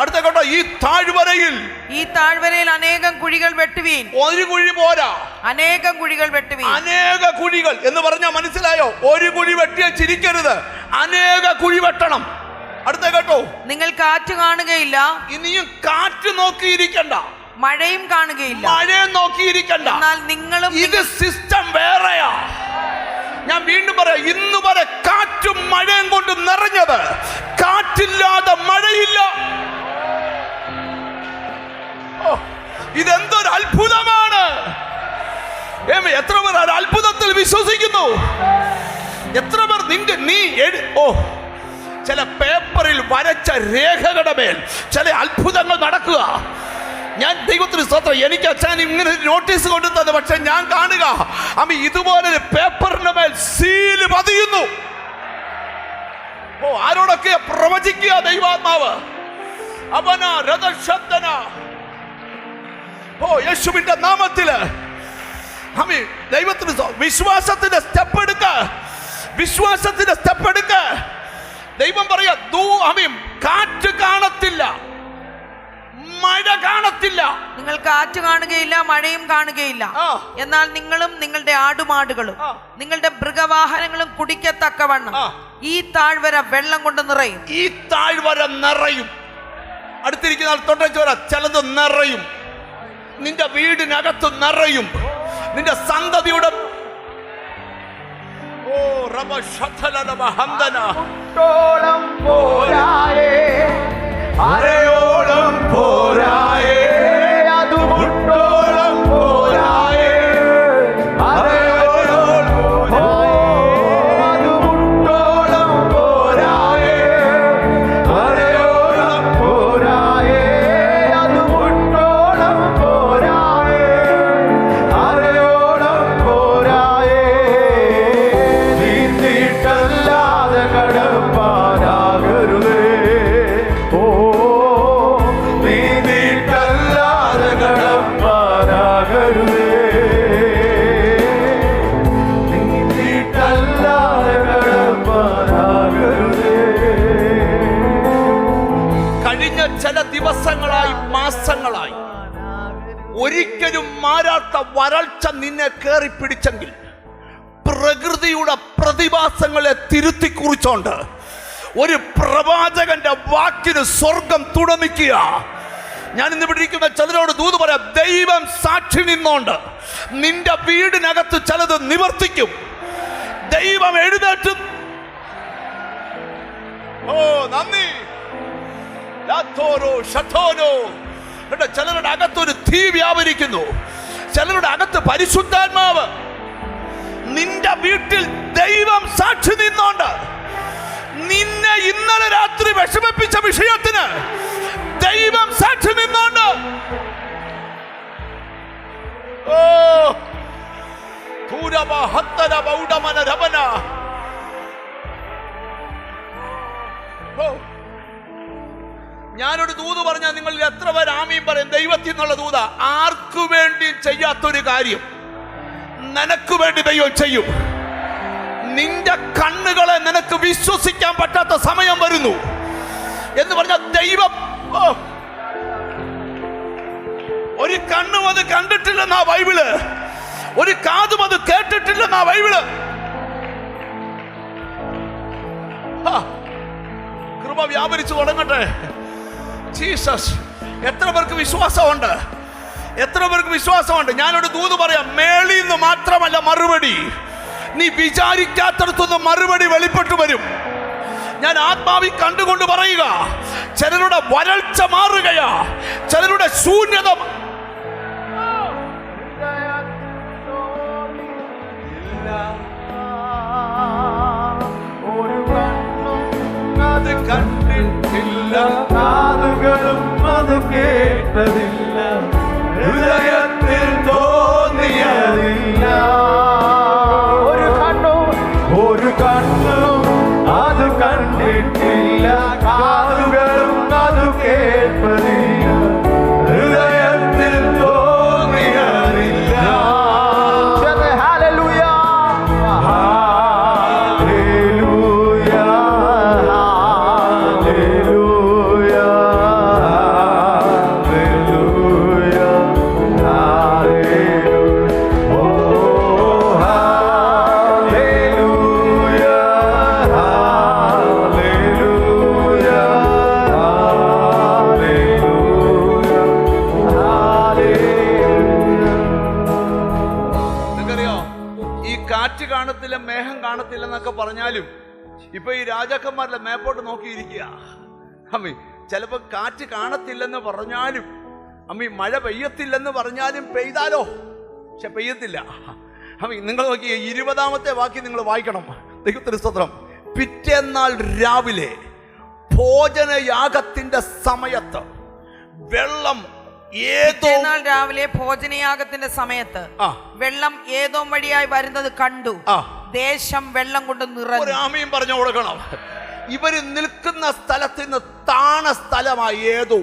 അടുത്ത കേട്ടോ, ഈ താഴ്വരയിൽ അനേകം കുഴികൾ വെട്ടുവീൻ. ഒരു കുഴി പോരാ, അനേകം കുഴികൾ വെട്ടുവീൻ. അനേക കുഴികൾ എന്ന് പറഞ്ഞാൽ മനസ്സിലായോ? ഒരു കുഴി വെട്ടിയാൽ ചിരിക്കരുത്, അനേക കുഴി വെട്ടണം. അടുത്ത കേട്ടോ, നിങ്ങൾ കാറ്റ് കാണുകയില്ല. ഇനിയും കാറ്റ് നോക്കിയിരിക്കണ്ട, മഴയും കാണുകയില്ല, മഴയും നോക്കിയിരിക്കണ്ട. എന്നാൽ നിങ്ങളും, ഇത് സിസ്റ്റം വേറെയാ. ഞാൻ വീണ്ടും പറയാം, ഇന്ന് വരെ കാറ്റും മഴയും കൊണ്ട് നിറഞ്ഞത്, കാറ്റില്ലാതെ മഴയില്ല. ഇതെന്തൊരു അത്ഭുതമാണ്! എത്ര പേർ ആ അത്ഭുതത്തിൽ വിശ്വസിക്കുന്നു? എത്ര പേർ ചില പേപ്പറിൽ വരച്ച രേഖകളുടെ മേൽ ചില അത്ഭുതങ്ങൾ നടക്കുക. ഞാൻ ദൈവത്തിന് സ്തോത്രം, എനിക്ക് അച്ഛൻ ഇങ്ങനെ നോട്ടീസ് കൊണ്ടു തന്നെ, പക്ഷെ ഞാൻ കാണുക ഇതുപോലെ പേപ്പറിന്റെ മേൽ സീല് പതിയുന്നു. ആരോടൊക്കെ പ്രവചിക്കുക ദൈവാത്മാവ്. യേശുവിന്റെ നാമത്തില് ദൈവത്തിന് വിശ്വാസത്തിന്റെ സ്റ്റെപ്പ് എടുക്ക. ദൈവം പറയാ, കാറ്റ് കാണത്തില്ല, മഴ കാണത്തില്ല. നിങ്ങൾ കാറ്റ് കാണുകയില്ല, മഴയും കാണുകയില്ല. എന്നാൽ നിങ്ങളും നിങ്ങളുടെ ആടുമാടുകളും നിങ്ങളുടെ മൃഗവാഹനങ്ങളും കുടിക്കത്തക്കവണ്ണം ഈ താഴ്വര വെള്ളം കൊണ്ട് നിറയും. ഈ താഴ്വര നിറയും. അടുത്തിരിക്കുന്ന ആൾ തൊട്ടച്ചോര, ചിലത് നിറയും. നിന്റെ വീടിനകത്ത് നിറയും. നിന്റെ സന്തതിയുടെ അരയോളം പോരായേ, അത് മുട്ടോളം പോരായേ, അരയോളം അത് മുട്ടോളം പോരായേ, അരയോളം പോരായേ, അത് മുട്ടോളം പോരായേ, അരയോളം പോരായേ. നീട്ടിട്ടല്ലാതെ കടപ്പാനാകരുതേ, കഴിഞ്ഞ ചില ദിവസങ്ങളായി, മാസങ്ങളായി ഒരിക്കലും മാറാത്ത വരൾച്ച നിന്നെ കയറി പിടിച്ചെങ്കിൽ പ്രകൃതിയുടെ പ്രതിഭാസങ്ങളെ തിരുത്തി കുറിച്ചോണ്ട് ഒരു പ്രവാചകന്റെ വാക്കിന് സ്വർഗം തുടമിക്കുക. ഞാൻ ഇന്ന് പിടിക്കുന്ന ചിലരോട് ദൂത് പറയാം, ദൈവം സാക്ഷി നിന്നോണ്ട് നിന്റെ വീടിനകത്ത് ചിലത് നിവർത്തിക്കും. ദൈവം എഴുന്നേറ്റ്. നന്ദി. ചിലരുടെ അകത്തൊരു തീ വ്യാപരിക്കുന്നു, ചിലരുടെ അകത്ത് പരിശുദ്ധാത്മാവ്. നിന്റെ വീട്ടിൽ ദൈവം സാക്ഷി നിന്നോണ്ട് നിന്നെ ഇന്നലെ രാത്രി വിഷമിപ്പിച്ച വിഷയത്തിന് ദൈവം സാക്ഷി നിന്നോണ്ട് ഞാനൊരു ദൂത് പറഞ്ഞാൽ നിങ്ങൾ എത്ര പേർ ആമീൻ പറയും? ദൈവത്തിൽ നിന്നുള്ള ദൂത. ആർക്കു വേണ്ടി ചെയ്യാത്തൊരു കാര്യം നിനക്ക് വേണ്ടി ദൈവം ചെയ്യും. നിന്റെ കണ്ണുകളെ നിനക്ക് വിശ്വസിക്കാൻ പറ്റാത്ത സമയം വരുന്നു എന്ന് പറഞ്ഞാൽ ദൈവം ഒരു കണ്ണും അത് കണ്ടിട്ടില്ലെന്നാ ബൈബിള്, ഒരു കാതും അത് കേട്ടിട്ടില്ലെന്നാ ബൈബിള്. കൃപ വ്യാപരിച്ചു തുടങ്ങട്ടെ. ജീസസ്. എത്ര പേർക്ക് വിശ്വാസമുണ്ട്? എത്ര പേർക്ക് വിശ്വാസമുണ്ട്? ഞാനൊരു ദൂത് പറയാം, മേളിൽ നിന്ന് മാത്രമല്ല മറുപടി, നീ വിചാരിക്കാത്തടത്തുനിന്ന് മറുപടി വെളിപ്പെട്ടു വരും. ഞാൻ ആത്മാവിൽ കണ്ടുകൊണ്ട് പറയുക, ചിലരുടെ വരൾച്ച മാറുകയാ, ചിലരുടെ ശൂന്യത. അത് കണ്ടിട്ടില്ല, കാതുകളും അത് കേട്ടതില്ല, ഹൃദയത്തിൽ തോന്നിയതില്ല. ഒരു കണ്ണും അത് കണ്ടിട്ടില്ല, കാതുകളും അത് കേട്ടതില്ല, ഹൃദയത്തിൽ തോന്നിയതില്ല. ഹല്ലേലൂയ, ഹല്ലേലൂയ, ഹല്ലേലൂയ, ഹല്ലേലൂയ, ഹല്ലേലൂയ. ഓ ഹല്ലേലൂയ, ഹല്ലേലൂയ, ഹല്ലേലൂയ. നിങ്ങൾക്കറിയോ, ഈ കാറ്റ് കാണത്തില്ല, മേഘം കാണത്തില്ല എന്നൊക്കെ പറഞ്ഞാലും ഇപ്പൊ ഈ രാജാക്കന്മാരുടെ മേപ്പോട്ട് നോക്കിയിരിക്കുക. ചിലപ്പോ കാറ്റ് കാണത്തില്ലെന്ന് പറഞ്ഞാലും അമ്മി മഴ പെയ്യത്തില്ലെന്ന് പറഞ്ഞാലും പെയ്താലോ, പക്ഷെ പെയ്യത്തില്ല. അമ്മി നിങ്ങൾ നോക്കിയ 20-ാമത്തെ വാക്യം നിങ്ങൾ വായിക്കണം. ദൈവത്തിന് സ്തോത്രം. പിറ്റേന്നാൾ രാവിലെ ഭോജനയാഗത്തിന്റെ സമയത്ത് വെള്ളം രാവിലെ ഭോജനയാഗത്തിന്റെ സമയത്ത് വെള്ളം ഏദോം വഴിയായി വരുന്നത് കണ്ടു. ദേശം വെള്ളം കൊണ്ട് നിറഞ്ഞു. ആമീൻ പറഞ്ഞു കൊടുക്കണം. ഇവര് നിൽക്കുന്ന സ്ഥലത്ത് നിന്ന് താണ സ്ഥലമായി ഏതോ.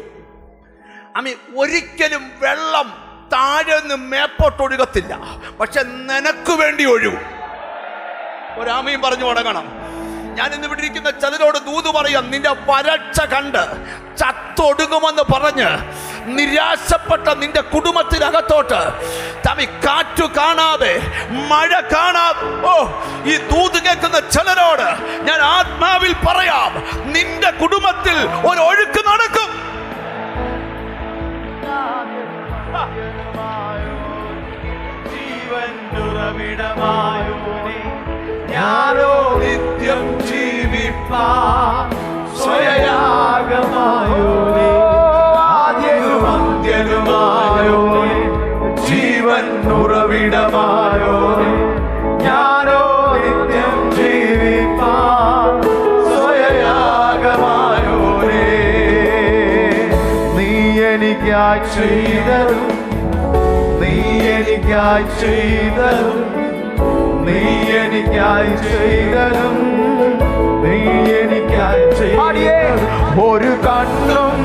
അമ്മി ഒരിക്കലും വെള്ളം താഴെ നിന്ന് മേപ്പോട്ടൊഴുകത്തില്ല, പക്ഷെ നിനക്ക് വേണ്ടി ഒഴുകും. ഒരാമീൻ പറഞ്ഞു കൊടുക്കണം. ഞാൻ ഇന്ന് ഇവിടെ ഇരിക്കുന്ന ചിലരോട് ദൂത് പറയാം. നിന്റെ വരൾച്ച കണ്ട് ചത്തൊടുങ്ങുമെന്ന് പറഞ്ഞ് നിരാശപ്പെട്ട നിന്റെ കുടുംബത്തിനകത്തോട്ട് തമി കാറ്റു കാണാതെ മഴ കാണാതെ ഈ ദൂത് കേൾക്കുന്ന ചിലരോട് ഞാൻ ആത്മാവിൽ പറയാം, നിന്റെ കുടുംബത്തിൽ ഒരു ഒഴുക്ക് നടക്കും. ഞാനോ നിത്യം ജീവിപ്പാൻ സ്വയയാഗമായോനേ, ആദ്യനും അന്ത്യനുമായോനേ, ജീവൻ ഉറവിടമായോനേ, ഞാനോ നിത്യം ജീവിപ്പാൻ സ്വയയാഗമായോനേ. നീ എനിക്കായി ചെയ്തതും, നീ എനിക്കായി ചെയ്തതും, നീ എനിക്കായി ചെയ്തതും, നീ എനിക്കായി ചെയ്തതും ഒരു കണ്ണും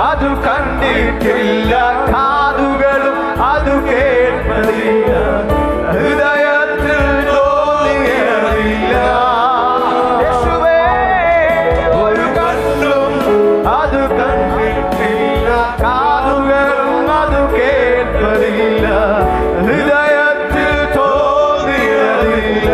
അത് കണ്ടിട്ടില്ല, കാതുകളും അത് കേട്ടതില്ല, ഹൃദയത്തിൽ തോന്നിയതില്ല. യേശുവേ, ഒരു കണ്ണും അത് കണ്ടിട്ടില്ല, കാതുകളും അത് കേട്ടതില്ല, ഹൃദയത്തിൽ തോന്നിയതില്ല.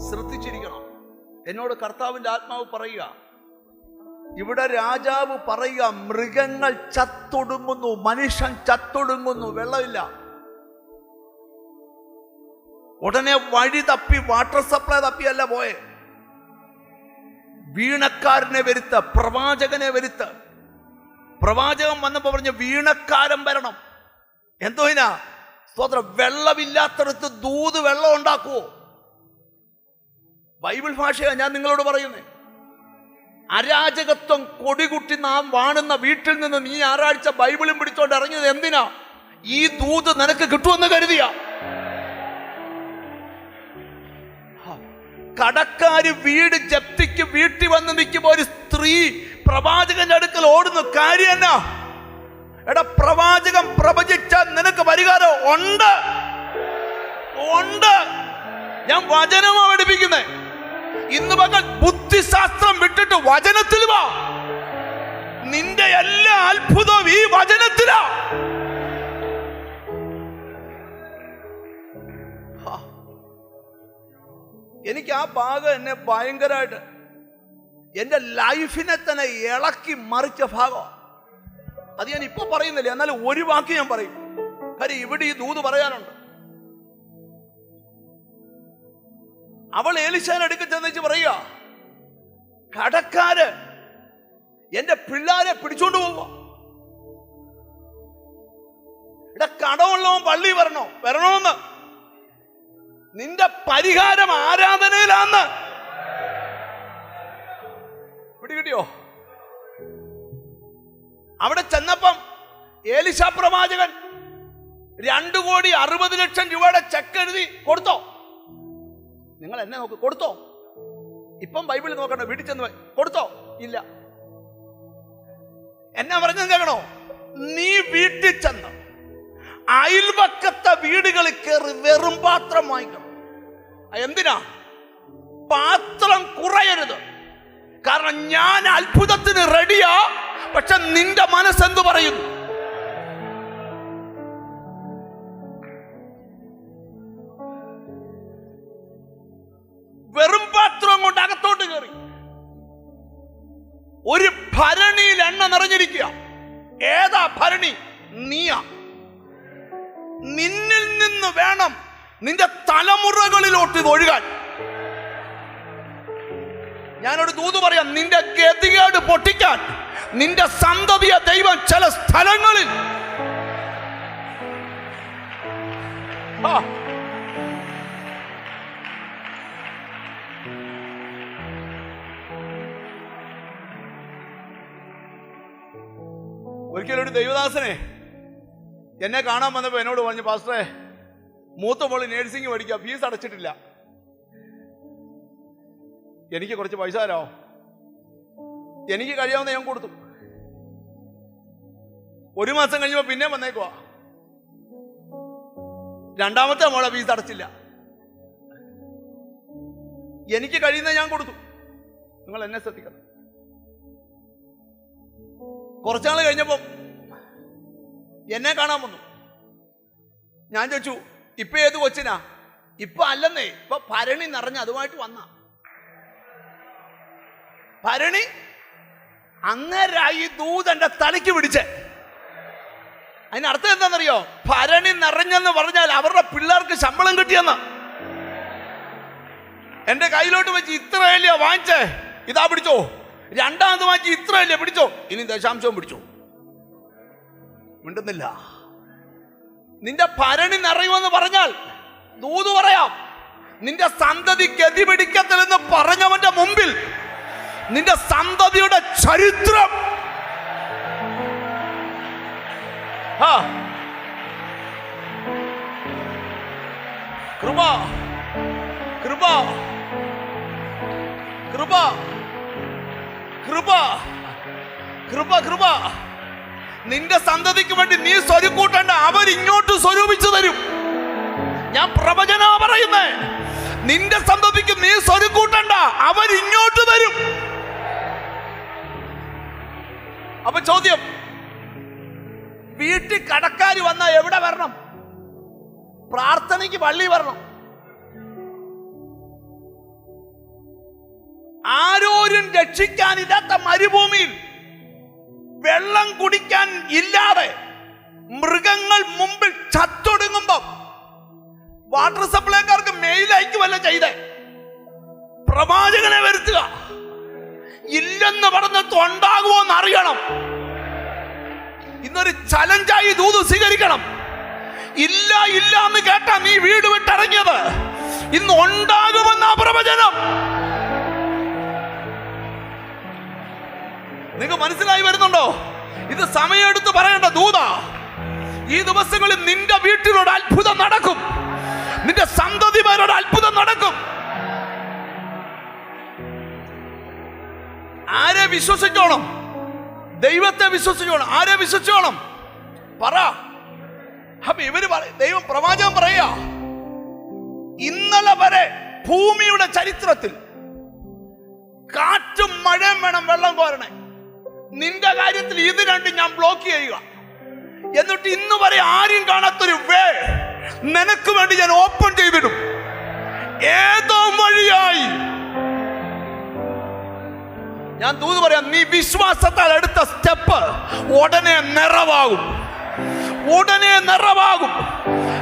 ശ്രദ്ധിച്ചിരിക്കണം. എന്നോട് കർത്താവിന്റെ ആത്മാവ് പറയുക, ഇവിടെ രാജാവ് പറയുക, മൃഗങ്ങൾ ചത്തൊടുങ്ങുന്നു, മനുഷ്യൻ ചത്തൊടുങ്ങുന്നു, വെള്ളമില്ല. ഉടനെ വഴി തപ്പി, വാട്ടർ സപ്ലൈ തപ്പിയല്ല പോയെ, വീണക്കാരനെ വരുത്ത, പ്രവാചകനെ വരുത്ത. പ്രവാചകൻ വന്നപ്പോ പറഞ്ഞു വീണക്കാരൻ വരണം. എന്തോയിനാ സ്തോത്രം, വെള്ളമില്ലാത്തടത്ത് ദൂത് വെള്ളം ഉണ്ടാക്കുവോ? ബൈബിൾ ഭാഷയാണ് ഞാൻ നിങ്ങളോട് പറയുന്നത്. അരാജകത്വം കൊടികുട്ടി നാം വാണുന്ന വീട്ടിൽ നിന്ന് നീ ഞായറാഴ്ച ബൈബിളും പിടിച്ചോണ്ട് ഇറങ്ങിയത് എന്തിനാ? ഈ ദൂത് നിനക്ക് കിട്ടുമെന്ന് കരുതിയ. കടക്കാര് വീട് ജപ്തിക്ക് വീട്ടിൽ വന്ന് നിൽക്കുമ്പോ ഒരു സ്ത്രീ പ്രവാചകന്റെ അടുക്കൽ ഓടുന്നു. കാര്യം എന്നാ? എടാ, പ്രവാചകൻ പ്രവചിച്ചാൽ നിനക്ക് പരിഹാരം ഉണ്ട്. ഞാൻ വചനമാണ് പഠിപ്പിക്കുന്നത്. ഇന്ന് പകൽ ബുദ്ധിശാസ്ത്രം വിട്ടിട്ട് വചനത്തിൽ വാ. നിന്റെ എല്ലാ അത്ഭുതവും ഈ വചനത്തിലാ. എനിക്ക് ആ ഭാഗം എന്നെ ഭയങ്കരമായിട്ട് എന്റെ ലൈഫിനെ തന്നെ ഇളക്കി മറിച്ച ഭാഗമാണ്. അത് ഞാൻ ഇപ്പൊ പറയുന്നില്ല, എന്നാലും ഒരു വാക്ക് ഞാൻ പറയും. കാര്യം ഇവിടെ ഈ ദൂത് പറയാനുണ്ട്. അവൾ ഏലിശാനെ അടുക്ക ചെന്നിച്ച് പറയുക, കടക്കാര് എന്റെ പിള്ളാരെ പിടിച്ചോണ്ട് പോവുക. ഇവിടെ കടമുള്ളവൻ പള്ളി വരണമെന്ന്. നിന്റെ പരിഹാരം ആരാധനയിലാന്ന്. പിടികിട്ടിയോ? അവിടെ ചെന്നപ്പം ഏലിശാ പ്രവാചകൻ 2,60,00,000 രൂപയുടെ ചെക്ക് എഴുതി കൊടുത്തോ? നിങ്ങൾ എന്നെ നോക്ക്, കൊടുത്തോ? ഇപ്പം ബൈബിളിൽ നോക്കണ്ട, വീട്ടിൽ ചെന്ന് കൊടുത്തോ? ഇല്ല. എന്നാ പറഞ്ഞത് കേൾക്കണോ? നീ വീട്ടിൽ ചെന്ന് അയൽവക്കത്തെ വീടുകളിൽ കയറി വെറും പാത്രം വാങ്ങിക്കണം. എന്തിനാ? പാത്രം കുറയരുത്. കാരണം ഞാൻ അത്ഭുതത്തിന് റെഡിയാ, പക്ഷെ നിന്റെ മനസ്സെന്ത് പറയുന്നു? വെറും പാത്രം കൊണ്ട് അകത്തോട്ട് കയറി ഒരു ഭരണിയിൽ എണ്ണ നിറഞ്ഞിരിക്കുക. ഏതാ ഭരണി? നീയാ. നിന്നിൽ നിന്ന് വേണം നിന്റെ തലമുറകളിലോട്ട് ഇത് ഒഴുകാൻ. ഞാനൊരു ദൂത് പറയാം, നിന്റെ ഗതികേട് പൊട്ടിക്കാൻ നിന്റെ സന്തതിയെ ദൈവം ചില സ്ഥലങ്ങളിൽ ഒരിക്കലും ഒരു ദൈവദാസനെ എന്നെ കാണാൻ വന്നപ്പോൾ എന്നോട് പറഞ്ഞു, പാസ്റ്ററെ മൂത്ത മോള് നേഴ്സിംഗ് പഠിക്കുക, ഫീസ് അടച്ചിട്ടില്ല, എനിക്ക് കുറച്ച് പൈസ തരാമോ? എനിക്ക് കഴിയാവുന്ന ഞാൻ കൊടുത്തു. ഒരു മാസം കഴിഞ്ഞപ്പോൾ പിന്നെ വന്നേക്കുവാ, രണ്ടാമത്തെ മോളെ ഫീസ് അടച്ചില്ല, എനിക്ക് കഴിയുന്നത് ഞാൻ കൊടുത്തു. നിങ്ങൾ എന്നെ ശ്രദ്ധിക്കണം. കുറച്ചാൾ കഴിഞ്ഞപ്പം എന്നെ കാണാൻ വന്നു. ഞാൻ ചോദിച്ചു, ഇപ്പൊ ഏത് കൊച്ചിനാ? ഇപ്പൊ അല്ലെന്നേ, ഇപ്പൊ ഭരണി നിറഞ്ഞ അതുമായിട്ട് വന്ന ഭരണി അങ്ങരായി ദൂതന്റെ തലയ്ക്ക് പിടിച്ച്. അതിനർത്ഥം എന്താണെന്നറിയോ? ഭരണി നിറഞ്ഞെന്ന് പറഞ്ഞാൽ അവരുടെ പിള്ളേർക്ക് ശമ്പളം കിട്ടിയെന്ന്. എന്റെ കയ്യിലോട്ട് വെച്ച് ഇത്രയല്ലേ വാങ്ങിച്ചേ, ഇതാ പിടിച്ചോ. രണ്ടാമത് വാങ്ങിച്ച് ഇത്രയല്ലേ, പിടിച്ചോ. ഇനി ദശാംശവും പിടിച്ചോ. മിണ്ടുന്നില്ല. നിന്റെ ഭരണി നിറയുമെന്ന് പറഞ്ഞാൽ ദൂത് പറയാം, നിന്റെ സന്തതി ഗതി പിടിക്കത്തില്ലെന്ന് പറഞ്ഞവന്റെ മുമ്പിൽ നിന്റെ സന്തതിയുടെ ചരിത്രം കൃപ കൃപ കൃപ കൃപ കൃപ കൃപ. നിന്റെ സന്തതിക്ക് വേണ്ടി നീ സ്വരുക്കൂട്ടണ്ട, അവരിങ്ങോട്ട് സ്വരൂപിച്ചു തരും. ഞാൻ പ്രവചന പറയുന്നേ, നിന്റെ സന്തതിക്ക് നീ സ്വരുക്കൂട്ടണ്ട, അവരിങ്ങോട്ട് തരും. അപ്പൊ ചോദ്യം, വീട്ടിൽ കടക്കാർ വന്നാൽ എവിടെ വരണം? പ്രാർത്ഥനയ്ക്ക് പള്ളി വരണം. ആരോരും രക്ഷിക്കാനില്ലാത്ത മരുഭൂമിയിൽ വെള്ളം കുടിക്കാൻ ഇല്ലാതെ മൃഗങ്ങൾ മുമ്പിൽ ചത്തൊടുങ്ങുമ്പോ വാട്ടർ സപ്ലൈക്കാർക്ക് മെയിൽ അയക്കുമല്ല ചെയ്തേ, പ്രവാചകനെ വരുത്തുക. ഇല്ലെന്ന് പറഞ്ഞിട്ട് ഉണ്ടാകുമോ എന്ന് അറിയണം. ഇന്നൊരു ചലഞ്ചായി ദൂത് സ്വീകരിക്കണം. ഇല്ല ഇല്ല എന്ന് കേട്ടാ നീ വീട് വിട്ടിറങ്ങിയത്, ഇന്ന് ഉണ്ടാകുമെന്ന പ്രവചനം. നിങ്ങൾക്ക് മനസ്സിലായി വരുന്നുണ്ടോ? ഇത് സമയമെടുത്ത് പറയേണ്ട ദൂത. ഈ ദിവസങ്ങളിൽ നിന്റെ വീട്ടിലൊരു അത്ഭുതം നടക്കും, നിന്റെ സന്തതിമാരുടെ അത്ഭുതം നടക്കും. ആരെ വിശ്വസിച്ചോണം? ദൈവത്തെ വിശ്വസിച്ചോണം. ആരെ വിശ്വസിച്ചോണം? പറ. അപ്പൊ ഇവര് ദൈവം പ്രവാചകൻ പറയാ, ഇന്നലെ വരെ ഭൂമിയുടെ ചരിത്രത്തിൽ കാറ്റും മഴയും വേണം വെള്ളം കോരണേ. നിന്റെ കാര്യത്തിൽ ഇത് രണ്ടും ഞാൻ ബ്ലോക്ക് ചെയ്യുക. എന്നിട്ട് ഇന്ന് വരെ ആരും കാണാത്തൊരു വേ നിനക്ക് വേണ്ടി ഞാൻ ഓപ്പൺ ചെയ്തിടും. ഏതോ വഴിയായി ഞാൻ ദൂത് പറയാം, നീ വിശ്വാസത്താൽ എടുത്ത സ്റ്റെപ്പ് ഉടനെ നിറവാകും, ഉടനെ നിറവാകും.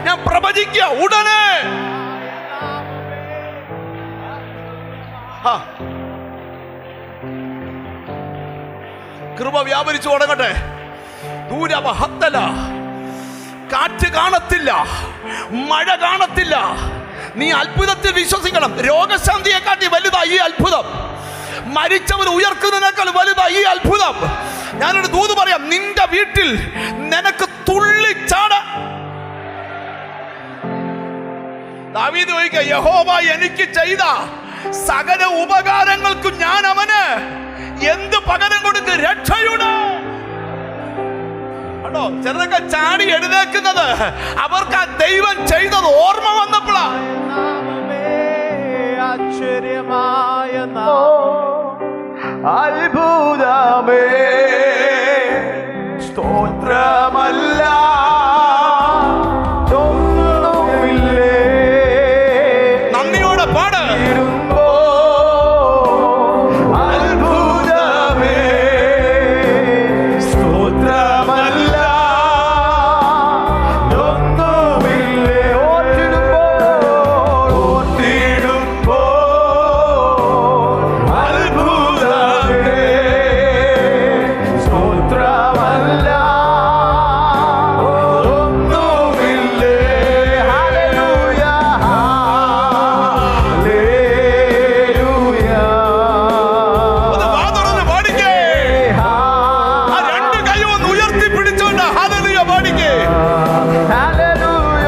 ഞാൻ പ്രവചിക്കുക, ഉടനെ. കൃപ വ്യാപരിച്ചു തുടങ്ങട്ടെ. ദൂരവഹത്തല. കാറ്റ് കാണത്തില്ല, മഴ കാണത്തില്ല. നീ അത്ഭുതത്തിൽ വിശ്വസിക്കണം. രോഗശാന്തിയെക്കാട്ടി വലുതാ ഈ അത്ഭുതം. മരിച്ചവർ ഉയർക്കുന്നതിനേക്കാൾ വലുതാ ഈ അത്ഭുതം. ഞാനൊരു ദൂത് പറയാം, നിന്റെ വീട്ടിൽ നിനക്ക് തുള്ളിച്ചാട. ദാവീദ് ചോദിക്കുക, യഹോവ എനിക്ക് ചെയ്ത സകല ഉപകാരങ്ങൾക്കും ഞാൻ അവന് എന്ത് പകരം കൊടുക്ക്? രക്ഷയുടെ. കേട്ടോ, ചിലരൊക്കെ ചാടി എഴുന്നേക്കുന്നത് അവർക്ക് ആ ദൈവം ചെയ്തത് ഓർമ്മ വന്നപ്പോഴാ. ആശ്ചര്യമായ നാമം, അത്ഭുതമേ സ്തോത്രമല്ല ഒന്നുമില്ലേ. നന്ദിയോടെ പാട്. അത്ഭുതമേ സ്തോത്രമല്ല ഒന്നുമില്ലേ. അത്ഭുതമേ സ്തോത്രമല്ല ഒന്നുമില്ലേ. Hallelujah hallelujah. ഒന്ന് വാ തുറന്ന് പാടിക്കേ. ആ രണ്ട് കൈ ഒന്ന് ഉയർത്തി പിടിച്ചോണ്ട് ഹല്ലേലൂയ പാടിക്കേ. ഹല്ലേലൂയ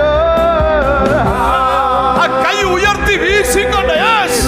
ആ കൈ ഉയർത്തി വീശിക്കൊണ്ട് യെസ്.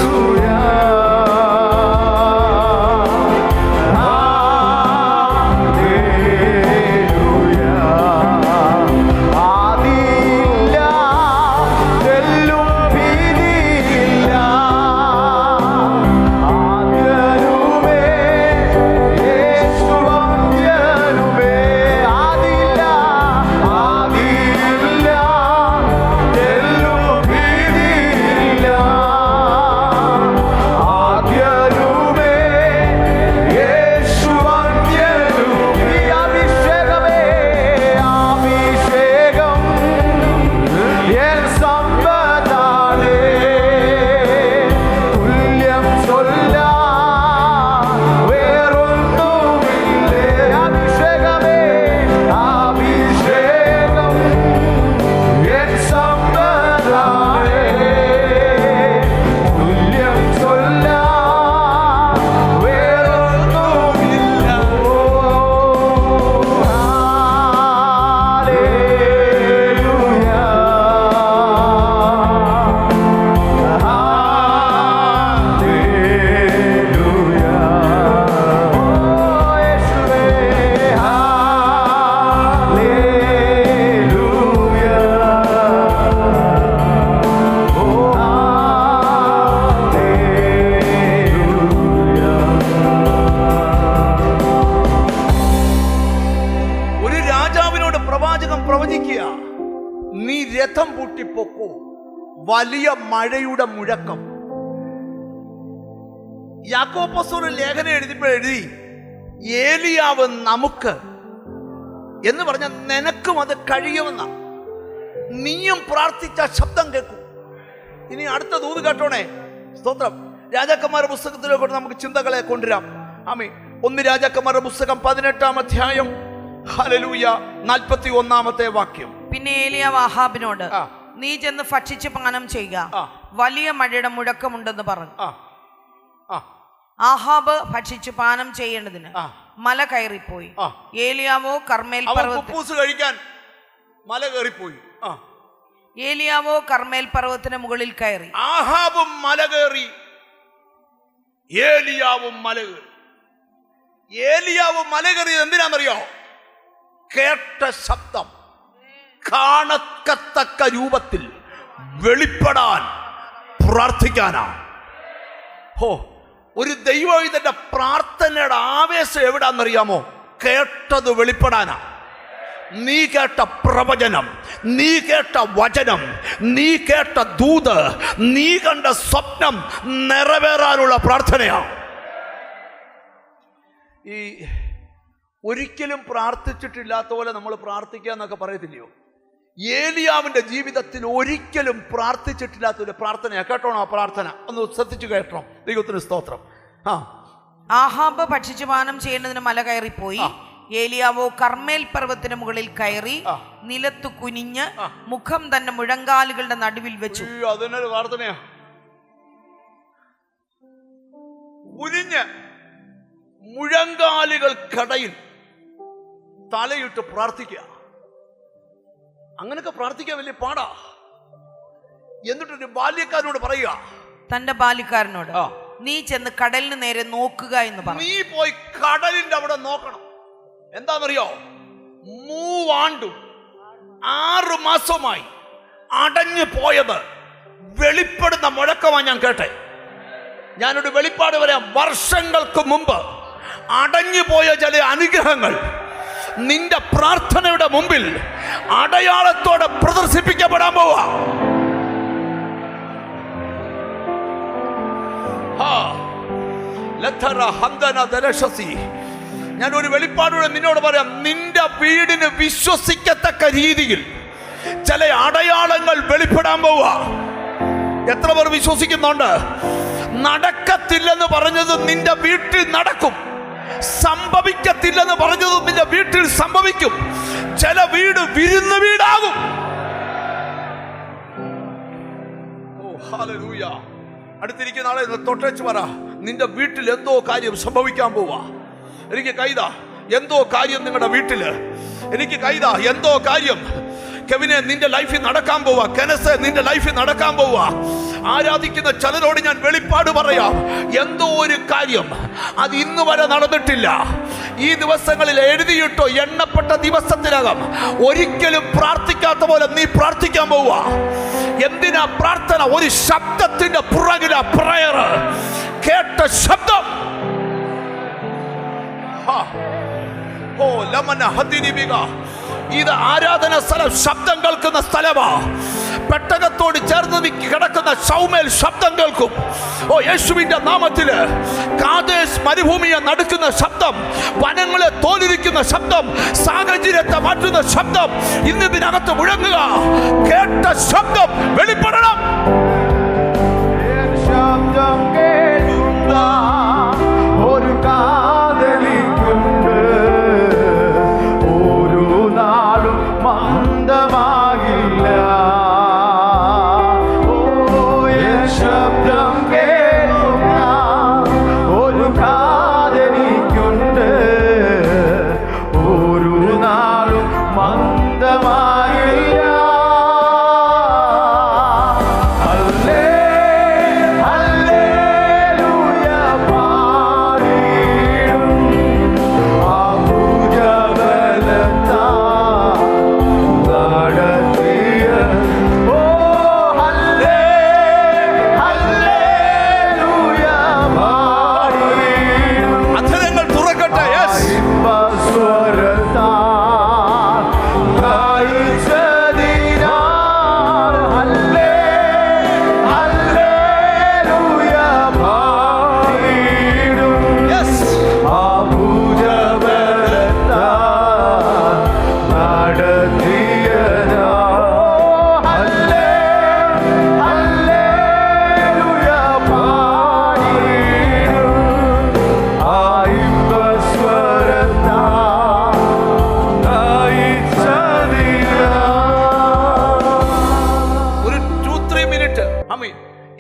പ്രവചിക്കുക, നീ രഥം പൂട്ടിപ്പോക്കൂ, വലിയ മഴയുടെ മുഴക്കം. യാക്കോബ് അപ്പോസ്തലൻ ലേഖനം എഴുതിയപ്പോൾ എഴുതി, ഏലിയാവ് നമുക്ക് എന്ന് പറഞ്ഞ നിനക്കും അത് കഴിയുമെന്ന. നീയും പ്രാർത്ഥിച്ച ശബ്ദം കേൾക്കും. ഇനി അടുത്ത ദൂത് കേട്ടോണേ. സ്തോത്രം. രാജാക്കന്മാരുടെ പുസ്തകത്തിലേക്ക് നമുക്ക് ചിന്തകളെ കൊണ്ടുവരാം. ആമേൻ. 1 രാജാക്കന്മാരുടെ പുസ്തകം 18-ാം അധ്യായം, ഹല്ലേലൂയ, 41-ാമത്തെ വാക്യം. പിന്നെ ഏലിയാവ് ആഹാബിനോട്, നീ ചെന്ന് ഭക്ഷിച്ച് പാനം ചെയ്യുക, വലിയ മഴയുടെ മുഴക്കമുണ്ടെന്ന് പറഞ്ഞു. ആഹാബ് ഭക്ഷിച്ച് പാനം ചെയ്യേണ്ടതിന് മല കയറിപ്പോയി. ഏലിയാവോ കർമ്മേൽ കഴിക്കാൻ മല കയറിപ്പോയി. ഏലിയാവോ കർമ്മേൽ പർവ്വതത്തിന് മുകളിൽ കയറി. ആഹാബും മല കയറി, ഏലിയാവും മല കയറി. ഏലിയാവും മല കയറിയത് എന്തിനാണെന്നറിയോ? കേട്ട ശബ്ദം കാണത്തക്ക രൂപത്തിൽ വെളിപ്പെടാൻ പ്രാർത്ഥിക്കാനാണ്. ഹോ, ഒരു ദൈവത്തിന്റെ പ്രാർത്ഥനയുടെ ആവേശം എവിടാന്നറിയാമോ? കേട്ടത് വെളിപ്പെടാനാ. നീ കേട്ട പ്രവചനം, നീ കേട്ട വചനം, നീ കേട്ട ദൂത്, നീ കണ്ട സ്വപ്നം നിറവേറാനുള്ള പ്രാർത്ഥനയാണ്. ഈ ഒരിക്കലും പ്രാർത്ഥിച്ചിട്ടില്ലാത്ത പോലെ നമ്മൾ പ്രാർത്ഥിക്കുക എന്നൊക്കെ പറയത്തില്ലയോ? ഏലിയാവിന്റെ ജീവിതത്തിൽ ഒരിക്കലും പ്രാർത്ഥിച്ചിട്ടില്ലാത്ത ഒരു പ്രാർത്ഥനയാണ്. കേട്ടോണോ? ആ പ്രാർത്ഥന ഒന്ന് ശ്രദ്ധിച്ചു കേട്ടോ. ദൈവത്തിന് സ്തോത്രം. ആഹാബ് ഭക്ഷിച്ചു പാനം ചെയ്യേണ്ടതിന് മല കയറിപ്പോയി. ഏലിയാവോ കർമ്മേൽ പർവ്വതത്തിന് മുകളിൽ കയറി നിലത്ത് കുനിഞ്ഞ് മുഖം തന്നെ മുഴങ്കാലുകളുടെ നടുവിൽ വെച്ചു. അതിനൊരു പ്രാർത്ഥനയാ. കുനിഞ്ഞ് മുഴങ്കാലുകൾക്കിടയിൽ തലയിട്ട് പ്രാർത്ഥിക്കുക. അങ്ങനൊക്കെ പ്രാർത്ഥിക്കാൻ വലിയ പാടാ. എന്നിട്ടൊരു ബാല്യക്കാരനോട് പറയുക, തന്റെ ബാല്യക്കാരനോട്, നീ ചെന്ന് കടലിന് നേരെ നോക്കുക എന്ന് പറഞ്ഞു. നീ പോയി കടലിന്റെ അവിടെ നോക്കണം. എന്താണെന്നറിയോ? 3 ആണ്ടും 6 മാസമായി അടഞ്ഞു പോയത് വെളിപ്പെടുന്ന മുഴക്കമാണ് ഞാൻ കേട്ടെ. ഞാനൊരു വെളിപ്പാട് പറയാം. വർഷങ്ങൾക്ക് മുമ്പ് അടഞ്ഞുപോയ ചില അനുഗ്രഹങ്ങൾ നിന്റെ പ്രാർത്ഥനയുടെ മുമ്പിൽ അടയാളത്തോടെ പ്രദർശിപ്പിക്കപ്പെടാൻ പോവാ. ഞാൻ ഒരു വെളിപ്പാടോടെ നിന്നോട് പറയാം. നിന്റെ വീടിന് വിശ്വസിക്കത്തക്ക രീതിയിൽ ചില അടയാളങ്ങൾ വെളിപ്പെടാൻ പോവാ. എത്ര പേർ വിശ്വസിക്കുന്നുണ്ട്? നടക്കത്തില്ലെന്ന് പറഞ്ഞത് നിന്റെ വീട്ടിൽ നടക്കും, സംഭവിക്കത്തില്ലെന്ന് പറഞ്ഞത് നിന്റെ വീട്ടിൽ സംഭവിക്കും. ചില വീട് വിരുന്ന് വീടാകും. ഓ ഹല്ലേലൂയ. അടുത്തിരിക്കുന്ന ആളെ തൊട്ടേച്ച് പറ, നിന്റെ വീട്ടിൽ എന്തോ കാര്യം സംഭവിക്കാൻ പോവാ. എനിക്ക് കൈതാ എന്തോ കാര്യം നിങ്ങളുടെ വീട്ടില്. എനിക്ക് കൈതാ എന്തോ കാര്യം കെവിനെ നിന്റെ ലൈഫിൽ നടക്കാൻ പോവാ. കെനസ് നിന്റെ ലൈഫിൽ നടക്കാൻ പോവാ. ആരാധിക്കുന്ന ചിലരോട് ഞാൻ വെളിപ്പാട് പറയാം. എന്തോ ഒരു കാര്യം അത് ഇന്ന് വരെ നടന്നിട്ടില്ല. ഈ ദിവസങ്ങളിൽ എഴുതിയിട്ടോ എണ്ണപ്പെട്ട ദിവസത്തിനകം ഒരിക്കലും പ്രാർത്ഥിക്കാത്ത പോലെ നീ പ്രാർത്ഥിക്കാൻ പോവാ. എന്തിനാ പ്രാർത്ഥന? ഒരു ശബ്ദത്തിന്റെ പുറകില പ്രയർ. കേട്ട ശബ്ദം ഇത് ആരാധന സ്ഥലം, ശബ്ദം കേൾക്കുന്ന സ്ഥലമാ. പെട്ടകത്തോട് ചേർന്ന് കിടക്കുന്ന ശൗമേൽ ശബ്ദം കേൾക്കും. ഓ യേശുവിന്റെ നാമത്തില് കാദേശ് മരുഭൂമിയെ നടുക്കുന്ന ശബ്ദം, വനങ്ങളെ തോലിരിക്കുന്ന ശബ്ദം, സാഹചര്യത്തെ മാറ്റുന്ന ശബ്ദം ഇന്നിതിനകത്ത് മുഴങ്ങുക. കേട്ട ശബ്ദം വെളിപ്പെടണം. ശബ്ദം കേൾക്കുന്ന ഒരു കാതലിക്കുണ്ട്, ഒരു നാളും മന്ദമാകില്ല. ശബ്ദം കേൾക്കുന്ന ഒരു കാതലിക്കുണ്ട്, ഒരു നാളും മന്ദമാകില്ല.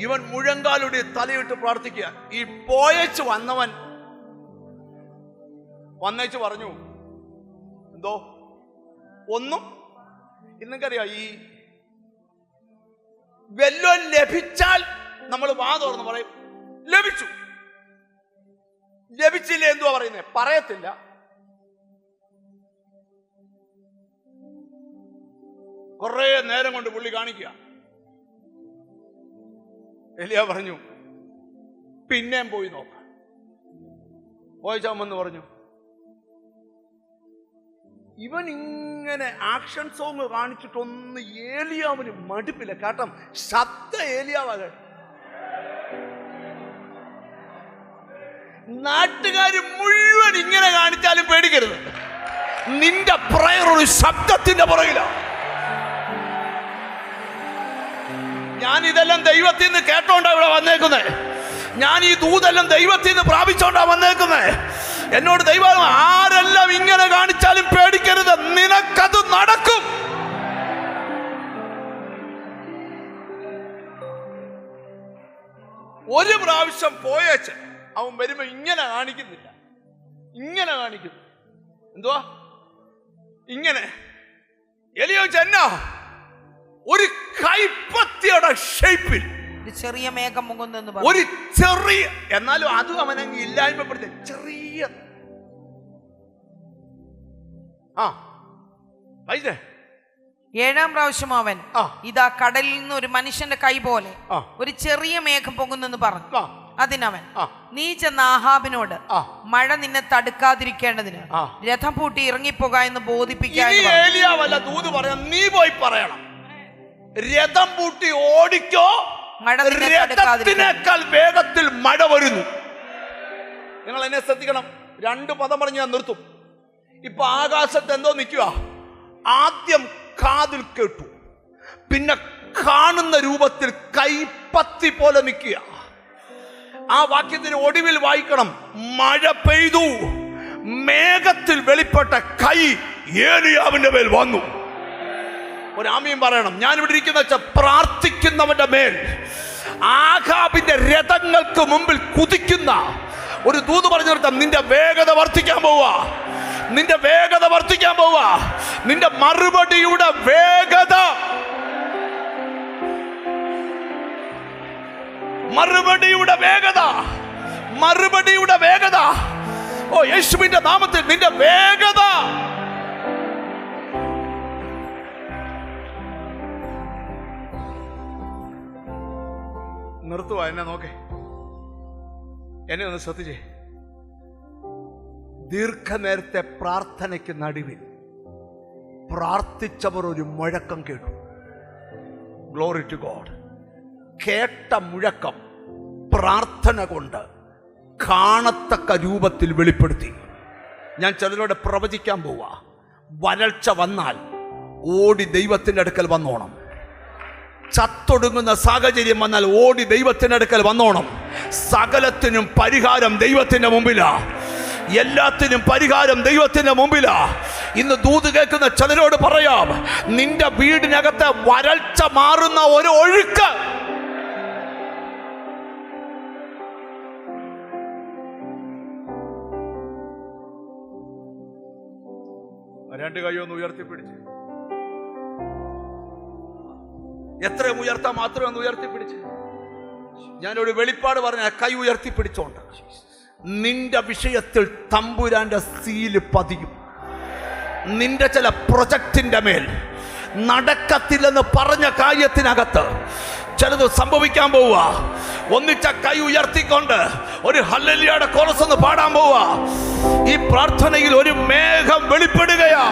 ഇവൻ മുഴങ്കാലുടെ തലയിട്ട് പ്രാർത്ഥിക്കുക. ഈ പോയച്ച് വന്നവൻ വന്നേച്ച് പറഞ്ഞു എന്തോ ഒന്നും. ഇന്നറിയാം, ഈ വെല്ലോൻ ലഭിച്ചാൽ നമ്മൾ വാ തുറന്ന് പറയും ലഭിച്ചു. ലഭിച്ചില്ല എന്തുവാ പറയുന്നത്? പറയത്തില്ല. കുറെ നേരം കൊണ്ട് പുള്ളി കാണിക്കുക. എലിയ പറഞ്ഞു പിന്നെയും പോയി നോക്ക. പോയച്ചാമെന്ന് പറഞ്ഞു. ഇവൻ ഇങ്ങനെ ആക്ഷൻ സോങ് കാണിച്ചിട്ടൊന്ന് ഏലിയാവിന് മടുപ്പില്ല. കാരണം ശബ്ദ ഏലിയാവാ. നാട്ടുകാര് മുഴുവൻ ഇങ്ങനെ കാണിച്ചാലും പേടിക്കരുത്. നിന്റെ പ്രയർ ഒരു ശബ്ദത്തിന്റെ പുറകിലാണ്. ഞാൻ ഇതെല്ലാം ദൈവത്തിൽ നിന്ന് കേട്ടോണ്ടാ ഇവിടെ വന്നേക്കുന്നത്. ഞാൻ ഈ ദൂതെല്ലാം ദൈവത്തിൽ നിന്ന് പ്രാപിച്ചോണ്ടാ വന്നേക്കുന്നത്. എന്നോട് ദൈവം ആരെല്ലാം ഇങ്ങനെ കാണിച്ചാലും പേടിക്കരുത്, നിനക്കത് നടക്കും. ഒരു പ്രാവശ്യം പോയേച്ച് അവൻ വരുമ്പോ ഇങ്ങനെ കാണിക്കുന്നില്ല, ഇങ്ങനെ കാണിക്കുന്നു. എന്തുവാ ഇങ്ങനെ? എലിയോ ചെന്നാ ഒരു കൈപ്പത്തിയുടെ ഷേപ്പിൽ ചെറിയ മേഘം മുങ്ങുന്നു. ഒരു ചെറിയ, എന്നാലും അതും അവനങ്ങ് ഇല്ലായ്മപ്പെടുത്തി ചെറിയ ഏഴാം പ്രാവശ്യം അവൻ ഇതാ കടലിൽ നിന്ന് ഒരു മനുഷ്യന്റെ കൈ പോലെ ഒരു ചെറിയ മേഘം പൊങ്ങുന്നെന്ന് പറഞ്ഞു. അതിനവൻ, നീ ചെന്ന ആഹാബിനോട് മഴ നിന്നെ തടുക്കാതിരിക്കേണ്ടതിന് രഥം പൂട്ടി ഇറങ്ങിപ്പോക എന്ന് ബോധിപ്പിക്കാൻ. ഏലിയാവല്ല ദൂത് പറയാം, നീ പോയി പറയണം, രഥം പൂട്ടി ഓടിക്കോ, രഥത്തിനേക്കാൾ വേഗത്തിൽ മഴ വരുന്നു. നിങ്ങൾ എന്നെ ശ്രദ്ധിക്കണം, 2 പദം പറഞ്ഞ് ഞാൻ നിർത്തും. ഇപ്പൊ ആകാശത്ത് എന്തോ നിൽക്കുക, ആദ്യം കാതിൽ കേട്ടു, പിന്നെ കാണുന്ന രൂപത്തിൽ കൈപ്പത്തി പോലെ നിൽക്കുക. ആ വാക്യത്തിന് ഒടുവിൽ വായിക്കണം, മഴ പെയ്തു, മേഘത്തിൽ വെളിപ്പെട്ട കൈ ഏലിയാവിന്റെ മേൽ വന്നു. ഒരാമയും പറയണം. ഞാൻ ഇവിടെ ഇരിക്കുന്ന വെച്ചാൽ പ്രാർത്ഥിക്കുന്നവന്റെ മേൽ ആഹാബിന്റെ രഥങ്ങൾക്ക് മുമ്പിൽ കുതിക്കുന്ന ഒരു ദൂത് പറഞ്ഞു നിർത്താം. നിന്റെ വേഗത വർദ്ധിക്കാൻ പോവാ, നിന്റെ വേഗത വർദ്ധിക്കാൻ പോവാ, നിന്റെ മറുപടിയുടെ വേഗത, മറുപടിയുടെ വേഗത, മറുപടിയുടെ വേഗത. ഓ യേശുവിന്റെ നാമത്തിൽ നിന്റെ വേഗത. നിർത്തുവാ, എന്നെ നോക്കേ, എന്നെ ഒന്ന് ശ്രദ്ധിച്ചേ. ദീർഘനേരത്തെ പ്രാർത്ഥനയ്ക്ക് നടുവിൽ പ്രാർത്ഥിച്ചവർ ഒരു മുഴക്കം കേട്ടു. Glory to God. കേട്ട മുഴക്കം പ്രാർത്ഥന കൊണ്ട് കാണത്തക്ക രൂപത്തിൽ വെളിപ്പെടുത്തി. ഞാൻ ചിലരോട് പ്രവചിക്കാൻ പോവാ, വരൾച്ച വന്നാൽ ഓടി ദൈവത്തിൻ്റെ അടുക്കൽ വന്നോണം. ചത്തൊടുങ്ങുന്ന സാഹചര്യം വന്നാൽ ഓടി ദൈവത്തിൻ്റെ അടുക്കൽ വന്നോണം. സകലത്തിനും പരിഹാരം ദൈവത്തിൻ്റെ മുമ്പിലാ, എല്ലാത്തിനും പരിഹാരം ദൈവത്തിന്റെ മുമ്പിലാ. ഇന്ന് ദൂത് കേൾക്കുന്ന ചിലരോട് പറയാം, നിന്റെ വീടിനകത്തെ വരൾച്ച മാറുന്ന ഒരു ഒഴുക്ക് രണ്ട് കൈയൊന്ന് ഉയർത്തിപ്പിടിച്ച്, എത്രയും ഉയർത്താൻ മാത്രമേ ഒന്ന് ഉയർത്തിപ്പിടിച്ച്. ഞാനൊരു വെളിപ്പാട് പറഞ്ഞ കൈ ഉയർത്തിപ്പിടിച്ചോണ്ട് നിന്റെ വിഷയത്തിൽ തമ്പുരാന്റെ സീല് പതിയും. നിന്റെ ചില പ്രൊജക്റ്റിന്റെ മേൽ നടക്കത്തില്ലെന്ന് പറഞ്ഞ കാര്യത്തിനകത്ത് ചിലത് സംഭവിക്കാൻ പോവുക. ഒന്നിച്ച കൈ ഉയർത്തിക്കൊണ്ട് ഒരു ഹല്ലേലൂയയുടെ കോറസ് ഒന്ന് പാടാൻ പോവുക. ഈ പ്രാർത്ഥനയിൽ ഒരു മേഘം വെളിപ്പെടുകയാ.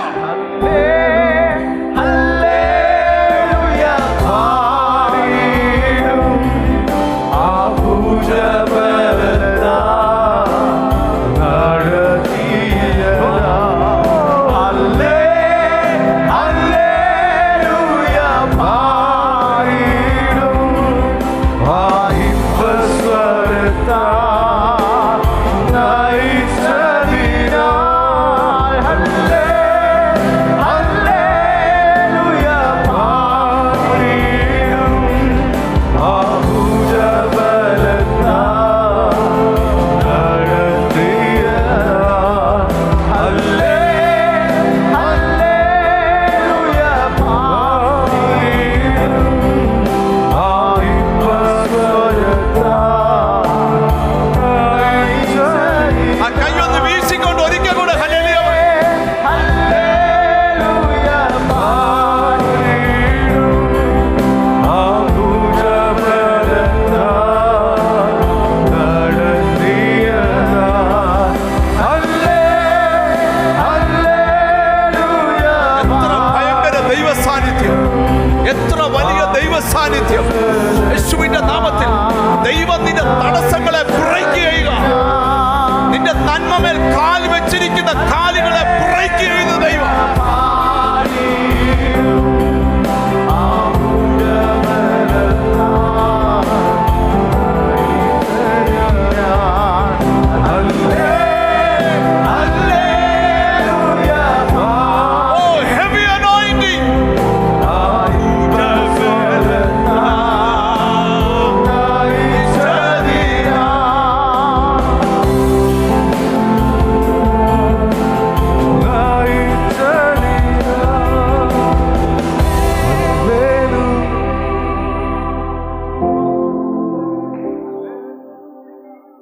യേശുവിന്റെ നാമത്തിൽ ദൈവം നിന്റെ തടസ്സങ്ങളെ ബ്രേക്ക് ചെയ്യുക. നിന്റെ നന്മമേൽ കാൽ വെച്ചിരിക്കുന്ന കാലുകളെ ബ്രേക്ക് ചെയ്യുന്ന ദൈവം.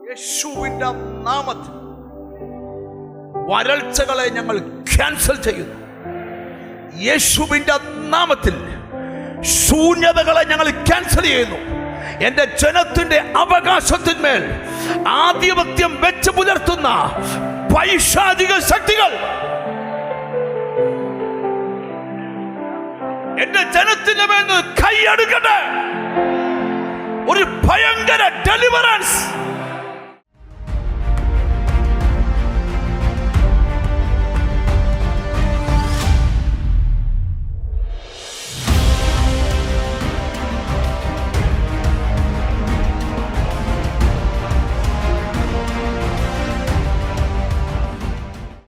യേശുവിന്റെ നാമത്തിൽ വരൾച്ചകളെ ഞങ്ങൾ ക്യാൻസൽ ചെയ്യുന്നു. യേശുവിന്റെ നാമത്തിൽ ശൂന്യതകളെ ഞങ്ങൾ ക്യാൻസൽ ചെയ്യുന്നു. എൻ്റെ ജനത്തിന്റെ അവകാശത്തിന്മേൽ ആധിപത്യം വെച്ച് പുലർത്തുന്ന പൈശാചിക ശക്തികൾ എന്റെ ജനത്തിന്റെ മേൽ കൈയെടുക്കട്ടെ. ഒരു ഭയങ്കര ഡെലിവറൻസ്